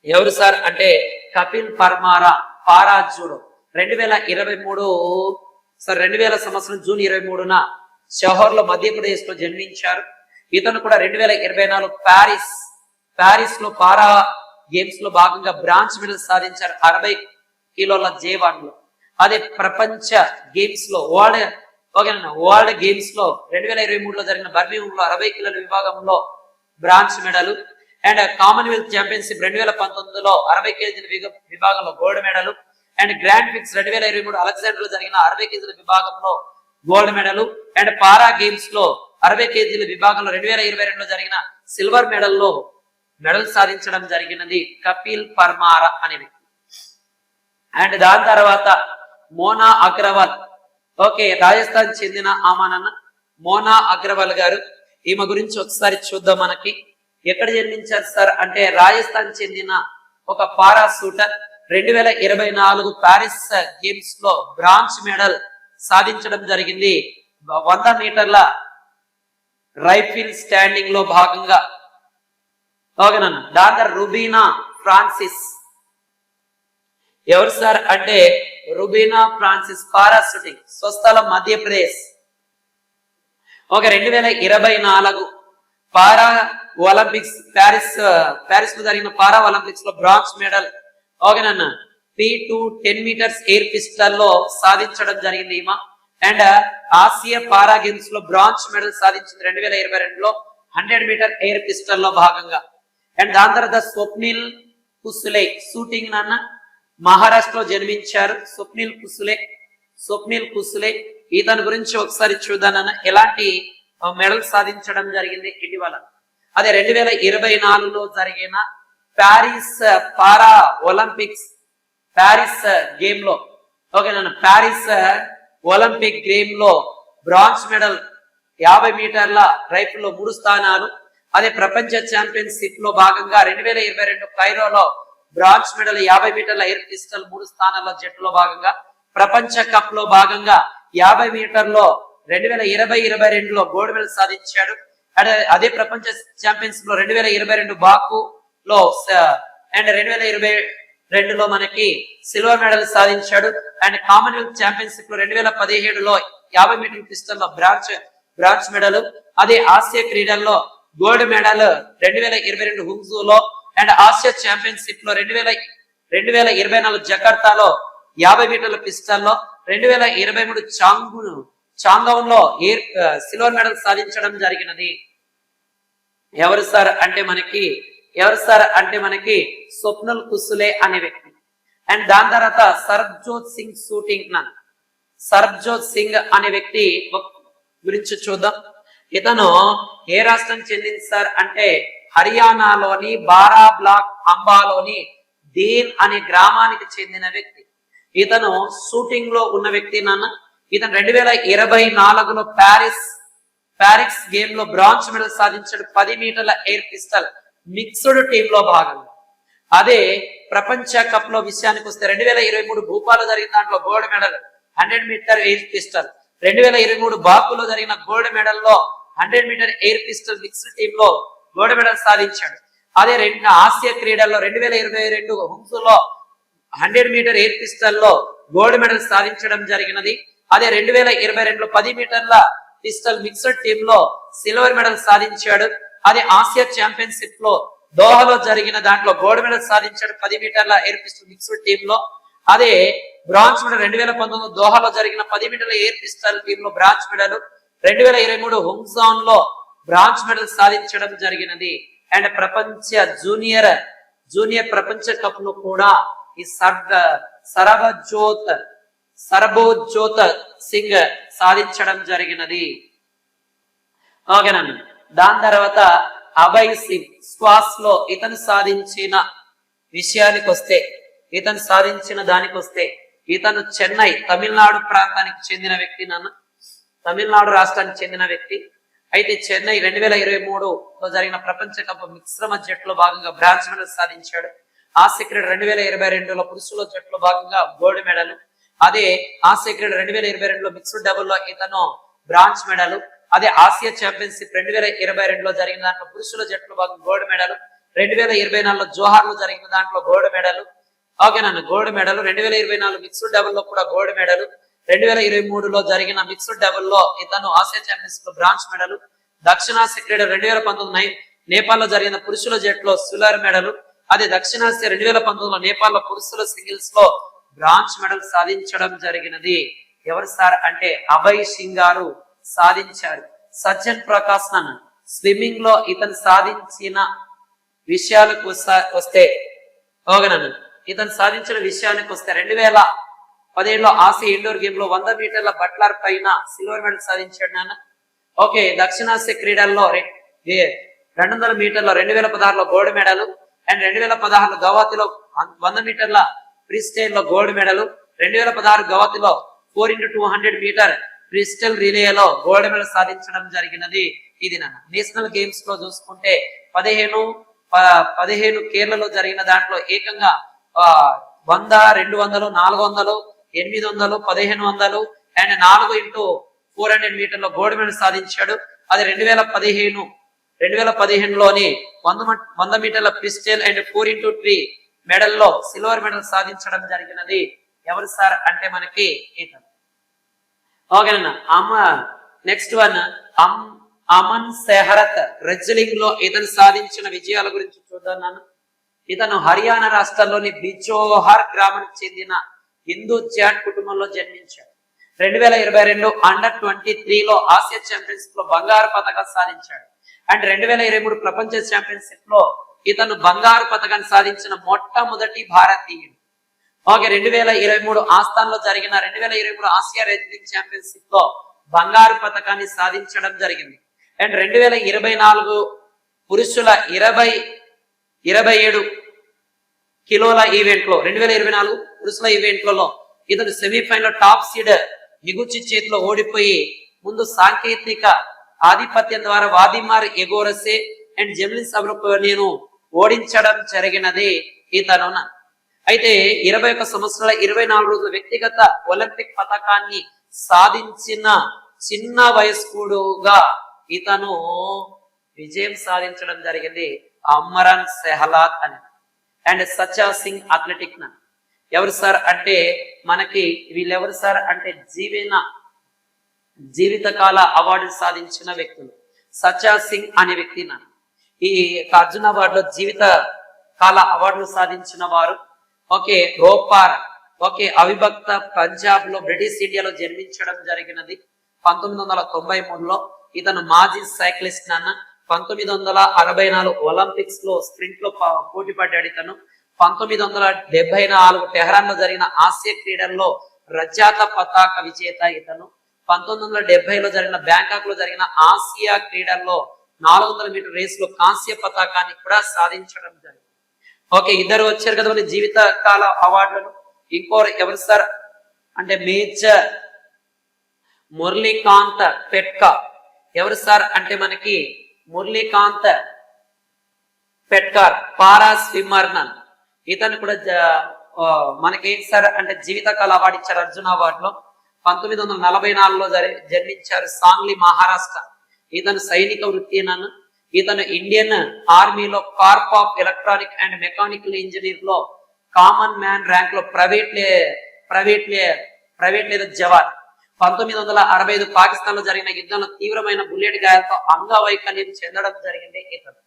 ఎవరు సార్ అంటే కపిల్ పర్మారా పారా జూడో. 2023 సంవత్సరం జూన్ 23న షహోర్ లో మధ్యప్రదేశ్ లో జన్మించారు. ఇతను కూడా 2024 ప్యారిస్ లో పారా గేమ్స్ లో భాగంగా బ్రాంజ్ మెడల్ సాధించారు 60 కిలోల J1 లో. అదే ప్రపంచ గేమ్స్ లో వరల్డ్ గేమ్స్ లో 2023లో జరిగిన బర్మింగ్హామ్ లో 60 కిలోల విభాగంలో bronze medal. And Commonwealth championship 2019లో 60 కేజీల విభాగంలో gold medal. And Grand Prix 2023 Alexander లో జరిగిన 60 కేజీల విభాగంలో gold medal. And para games లో 60 కేజీల విభాగంలో 2022లో జరిగిన సిల్వర్ మెడల్ లో మెడల్ సాధించడం జరిగినది కపిల్ పర్మారా అనే వ్యక్తి. అండ్ దాని తర్వాత మోనా అగ్రవాల్. ఓకే, రాజస్థాన్ చెందిన ఆమానన్న మోనా అగ్రవాల్ గారు. ఈమె గురించి ఒకసారి చూద్దాం. మనకి ఎక్కడ జన్మించారు సార్ అంటే రాజస్థాన్ చెందిన ఒక పారా షూటర్. 2024 ప్యారిస్ గేమ్స్ లో బ్రాంజ్ మెడల్ సాధించడం జరిగింది 100 మీటర్ల రైఫిల్ స్టాండింగ్ లో భాగంగా. ఓకేనన్న. డాక్టర్ రుబీనా ఫ్రాన్సిస్ ఎవరు సార్ అంటే రుబీనా ఫ్రాన్సిస్ పారా షూటింగ్ స్వస్థలం Madhya Pradesh. Okay 2024 para Olympics Paris లో జరిగిన పారా ఒలింపిక్స్ లో బ్రాంజ్ మెడల్ ఓకేనన్న P2 10 మీటర్స్ ఎయిర్ పిస్టల్ లో సాధించడం జరిగింది ఈమె. అండ్ ఆసియా పారా గేమ్స్ లో బ్రాంజ్ మెడల్ సాధించింది 2022లో 100 మీటర్ ఎయిర్ పిస్టల్ లో భాగంగా. అండ్ దాని తర్వాత స్వప్నిల్ కుసులే షూటింగ్ నాన్న మహారాష్ట్రలో జన్మించారు. స్వప్నిల్ కుసులే ఇతని గురించి ఒకసారి చూద్దానన్న ఎలాంటి మెడల్ సాధించడం జరిగింది ఇటీవల. అదే 2024లో జరిగిన ప్యారిస్ పారా ఒలింపిక్స్ గేమ్ లో ఓకేనా ప్యారిస్ ఒలింపిక్ గేమ్ లో బ్రాంజ్ మెడల్ 50 మీటర్ల రైఫిల్ లో 3 స్థానాలు. అదే ప్రపంచ ఛాంపియన్షిప్ లో భాగంగా 2022 కైరోలో బ్రాంజ్ మెడల్ 50 మీటర్ల ఎయిర్ పిస్టల్ 3 స్థానాల్లో జట్టులో భాగంగా. ప్రపంచ కప్ లో భాగంగా 50 మీటర్లో 2022లో గోల్డ్ మెడల్ సాధించాడు. అదే ప్రపంచ ఛాంపియన్షిప్ లో 2022 బాకు లో అండ్ 2022లో మనకి సిల్వర్ మెడల్ సాధించాడు. అండ్ కామన్వెల్త్ ఛాంపియన్షిప్ లో 2017లో 50 మీటర్ల పిస్టల్ లో బ్రాంజ్ మెడల్. అదే ఆసియా క్రీడల్లో గోల్డ్ మెడల్ 2022 హుంగ్జూలో. అండ్ ఆసియా ఛాంపియన్షిప్ లో 2024 జకర్తాలో 50 మీటర్ల పిస్టల్లో 2023 చాంగౌన్ లో సిల్వర్ మెడల్ సాధించడం జరిగినది. ఎవరు సార్ అంటే మనకి స్వప్నల్ కుసులే అనే వ్యక్తి. అండ్ దాని తర్వాత సర్బ్జోత్ సింగ్ అనే వ్యక్తి గురించి చూద్దాం. ఇతను ఏ రాష్ట్రం చెందింది సార్ అంటే హర్యానాలోని బారా బ్లాక్ అంబాలోని దీన్ అనే గ్రామానికి చెందిన వ్యక్తి. ఇతను షూటింగ్ లో ఉన్న వ్యక్తి నాన్న. ఇతను 2024లో ప్యారిస్ గేమ్ లో బ్రాంజ్ మెడల్ సాధించాడు 10 మీటర్ల ఎయిర్ పిస్టల్ మిక్స్డ్ టీమ్ లో భాగంగా. అదే ప్రపంచ కప్ లో విషయానికి వస్తే 2023 భూపాల్లో జరిగిన దాంట్లో gold medal 100 meter air pistol. 2023 బాకులో జరిగిన గోల్డ్ మెడల్ లో 100 meter air pistol mixed team లో గోల్డ్ మెడల్ సాధించాడు. అదే ఆసియా క్రీడల్లో 2022 హుంగ్జూలో 100 మీటర్ ఎయిర్ పిస్టల్ లో గోల్డ్ మెడల్ సాధించడం జరిగినది. అదే 2022లో 10 మీటర్ల పిస్టల్ మిక్స్డ్ టీమ్ లో సిల్వర్ మెడల్ సాధించాడు. అదే ఆసియా ఛాంపియన్షిప్ లో దోహాలో జరిగిన దాంట్లో గోల్డ్ మెడల్ సాధించాడు 10 మీటర్ల ఎయిర్ పిస్టల్ మిక్స్డ్ టీమ్ లో. అదే బ్రాంజ్ మెడల్ 2019 దోహాలో జరిగిన 10 మీటర్ల ఎయిర్ పిస్టల్ టీమ్ లో బ్రాంజ్ మెడల్. 2023 హుంగ్జాన్ లో బ్రాంజ్ మెడల్ సాధించడం జరిగినది. అండ్ ప్రపంచ జూనియర్ ప్రపంచ కప్ ను కూడా ఈ సర్బోజ్యోత్ సింగ్ సాధించడం జరిగినది. ఓకేనండి. దాని తర్వాత అభయ్ సింగ్ స్క్వాష్ లో ఇతను సాధించిన దానికొస్తే ఇతను చెన్నై తమిళనాడు ప్రాంతానికి చెందిన వ్యక్తి నాన్న. తమిళనాడు రాష్ట్రానికి చెందిన వ్యక్తి. అయితే చెన్నై 2023లో జరిగిన ప్రపంచ కప్ మిశ్రమ జట్టులో భాగంగా బ్రాంజ్ మెడల్ సాధించాడు. ఆసియా క్రీడ 2022లో పురుషుల జట్టులో భాగంగా గోల్డ్ మెడల్. అదే ఆసియా క్రీడ 2022లో మిక్స్డ్ డబుల్ లో ఇతను బ్రాంజ్ మెడల్. అదే ఆసియా ఛాంపియన్షిప్ 2022లో జరిగిన దాంట్లో పురుషుల జట్టులో భాగంగా గోల్డ్ మెడల్. 2024లో జోహార్ లో జరిగిన దాంట్లో గోల్డ్ మెడల్. ఓకేనా గోల్డ్ మెడల్. 2024 మిక్స్డ్ డబుల్ లో కూడా గోల్డ్ మెడల్. 2023లో జరిగిన మిక్స్డ్ డబుల్ లో ఇతను ఆసియా ఛాంపియన్షిప్ లో బ్రాంజ్ మెడల్. దక్షిణాసియా క్రీడ 2019 నేపాల్ లో జరిగిన పురుషుల జట్టులో సిల్వర్ మెడల్. అదే దక్షిణాసియా 2019లో నేపాల్ లో పురుషుల సింగిల్స్ లో బ్రాంజ్ మెడల్ సాధించడం జరిగినది. ఎవరు సార్ అంటే అభయ్ సింగ్ గారు సాధించారు. సచిన్ ప్రకాశ్ నన్ స్విమ్మింగ్ లో ఇతను సాధించిన విషయాలకు వస్తే ఓకేనన్న ఇతను సాధించిన విషయానికి వస్తే 2017లో ఆసియా ఇండోర్ గేమ్ లో 100 మీటర్ల బట్లర్ పైన సిల్వర్ మెడల్ సాధించాడు నాన్న. ఓకే దక్షిణాసియా క్రీడల్లో 200 మీటర్ల 2016లో గోల్డ్ మెడల్. అండ్ 2016లో గవాతిలో 100 మీటర్ల ఫ్రీ స్టైల్ లో గోల్డ్ మెడల్. 2016 గవాతిలో 4x200 మీటర్ ఫ్రీస్టైల్ రిలేలో గోల్డ్ మెడల్ సాధించడం జరిగినది. ఇది నాన్న. నేషనల్ గేమ్స్ లో చూసుకుంటే 15 కేరళలో జరిగిన దాంట్లో ఏకంగా 100, 200, 400, 800, 1500 అండ్ 4x400 మీటర్ల గోల్డ్ మెడల్ సాధించాడు. అది 2015లోని 100 మీటర్ల పిస్టల్ అండ్ 4x3 మెడల్లో సిల్వర్ మెడల్ సాధించడం జరిగినది. ఎవరు సార్ అంటే మనకి ఇతను. ఓకేనా. Next one Aman Sehrawat wrestling లో ఇతను సాధించిన విజయాల గురించి చూద్దాం నాన్న. ఇతను హర్యానా రాష్ట్రంలోని బిజోహర్ గ్రామానికి చెందిన హిందూ జాట్ కుటుంబంలో జన్మించాడు. 2022 అండర్-23లో ఆసియా ఛాంపియన్షిప్ లో బంగారు పతకం సాధించాడు. అండ్ 2023 ప్రపంచ ఛాంపియన్షిప్ లో ఇతను బంగారు పతకాన్ని సాధించిన మొట్టమొదటి భారతీయుడు. 2023 ఆస్థాన్లో జరిగిన 2023 ఆసియా రెజ్లింగ్ ఛాంపియన్షిప్ లో బంగారు పతకాన్ని సాధించడం జరిగింది. అండ్ 2024 పురుషుల 27 కిలోల ఈవెంట్ లో 2024 పురుషుల ఈవెంట్లలో ఇతను సెమీఫైనల్ టాప్ సీడ్ నిగుచి చేతిలో ఓడిపోయి ముందు సాంకేతిక ఆధిపత్యం ద్వారా వాదిమార్ ఎగోరసే అండ్ జెమ్లిన్ సభలో నేను ఓడించడం జరిగినది ఇతను. అయితే 21 సంవత్సరాల 24 రోజుల వ్యక్తిగత ఒలింపిక్ పతకాన్ని సాధించిన చిన్న వయస్కుడుగా ఇతను విజయం సాధించడం జరిగింది. అమరన్ సెహ్లాత్ అని. అండ్ సచా సింగ్ అథ్లెటిక్ ఎవరు సార్ అంటే మనకి వీళ్ళెవరు సార్ అంటే జీవితకాల అవార్డు సాధించిన వ్యక్తులు. సచా సింగ్ అనే వ్యక్తి ఈ అర్జున్ అవార్డులో జీవిత కాల అవార్డులు సాధించిన వారు. రోపార్ అవిభక్త పంజాబ్ లో బ్రిటిష్ ఇండియాలో జన్మించడం జరిగినది 1993లో. ఇతను మాజీ సైక్లిస్ట్ 1964 ఒలింపిక్స్ లో స్ప్రింట్ లో పోటీ పడ్డాడు ఇతను. 1974 టెహరాన్ లో జరిగిన ఆసియా క్రీడల్లో రజత పతాక విజేత ఇతను. 1970లో జరిగిన బ్యాంకాక్ లో జరిగిన ఆసియా క్రీడల్లో 400 మీటర్ రేస్ లో కాంస్య పతాకాన్ని కూడా సాధించడం జరిగింది. ఇద్దరు వచ్చారు కదా మన జీవిత కాల అవార్డులను. ఇంకోరు ఎవరు సార్ అంటే మేజర్ మురళీకాంత్ పెట్కా. ఎవరు సార్ అంటే మనకి మురళీకాంత్ పెట్కార్ పారా స్విమ్మర్ ఇతను కూడా మనకి సార్ అంటే జీవితకాల అవార్డు ఇచ్చారు అర్జున్ అవార్డులో. 1944లో జన్మించారు సాంగ్లీ మహారాష్ట్ర. ఇతను సైనిక వృత్తి ఇతను ఇండియన్ ఆర్మీలో Corp of electronic and mechanical engineer లో కామన్ మ్యాన్ ర్యాంక్ లో ప్రైవేట్ లేదా జవాన్. 1965 పాకిస్తాన్ లో జరిగిన యుద్ధంలో తీవ్రమైన బుల్లెట్ గాయాలతో అంగవైకల్యం చెందడం జరిగింది ఇతను.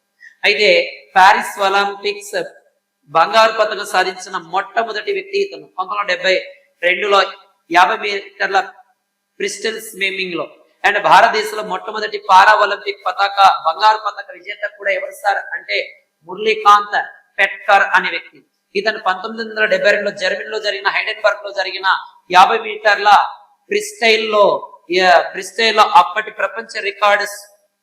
అయితే పారిస్ ఒలింపిక్స్ బంగారు పతకం సాధించిన మొట్టమొదటి వ్యక్తి ఇతను. 1972లో 50 మీటర్ల పిస్టల్ స్విమ్మింగ్ లో. అండ్ భారతదేశంలో మొట్టమొదటి పారా ఒలింపిక్ బంగారు పతక విజేత కూడా ఎవరు సార్ అంటే మురళీకాంత్ పెట్కర్ అనే వ్యక్తి. ఇతను 1972లో జర్మనీలో జరిగిన హైడెన్బర్గ్ లో జరిగిన 50 మీటర్ల ఫ్రీస్టైల్లో అప్పటి ప్రపంచ రికార్డు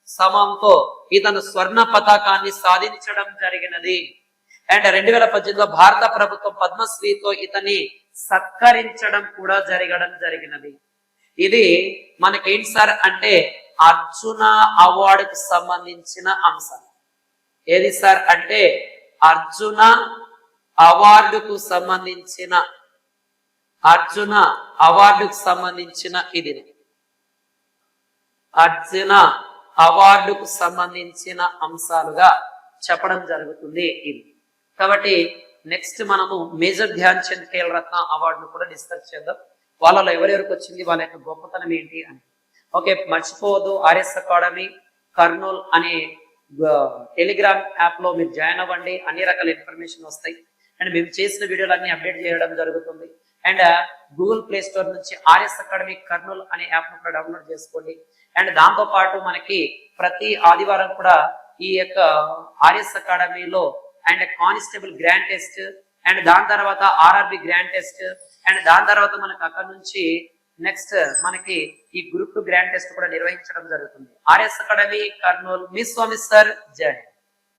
సమయంతో ఇతను స్వర్ణ పతాకాన్ని సాధించడం జరిగినది. అండ్ 2018లో భారత ప్రభుత్వం పద్మశ్రీతో ఇతని సత్కరించడం కూడా జరిగినది. ఇది మనకేంటి సార్ అంటే అర్జున అవార్డుకు సంబంధించిన అంశం. ఏది సార్ అంటే అర్జున అవార్డుకు సంబంధించిన ఇది అర్జున అవార్డుకు సంబంధించిన అంశాలుగా చెప్పడం జరుగుతుంది ఇది. కాబట్టి నెక్స్ట్ మనము మేజర్ ధ్యాన్ చంద్ ఖేల్ రత్న అవార్డును కూడా డిస్కస్ చేద్దాం. వాళ్ళలో ఎవరెవరికి వచ్చింది, వాళ్ళ యొక్క గొప్పతనం ఏంటి అని. మర్చిపోవద్దు, ఆర్ఎస్ అకాడమీ కర్నూల్ అనే టెలిగ్రామ్ యాప్ లో మీరు జాయిన్ అవ్వండి. అన్ని రకాల ఇన్ఫర్మేషన్ వస్తాయి. అండ్ మేము చేసిన వీడియోలు అన్ని అప్డేట్ చేయడం జరుగుతుంది. అండ్ గూగుల్ ప్లే స్టోర్ నుంచి ఆర్ఎస్ అకాడమీ కర్నూల్ అనే యాప్ ను కూడా డౌన్లోడ్ చేసుకోండి. అండ్ దాంతో పాటు మనకి ప్రతి ఆదివారం కూడా ఈ యొక్క ఆర్ఎస్ అకాడమీలో and constable grand test and దాని తర్వాత ఆర్ఆర్బి గ్రాండ్ టెస్ట్ అండ్ దాని తర్వాత మనకి అక్కడ నుంచి నెక్స్ట్ మనకి ఈ గ్రూప్ 2 గ్రాండ్ టెస్ట్ కూడా నిర్వహించడం జరుగుతుంది. RS academy Kurnool. మీ స్వామి సార్, జై హింద్.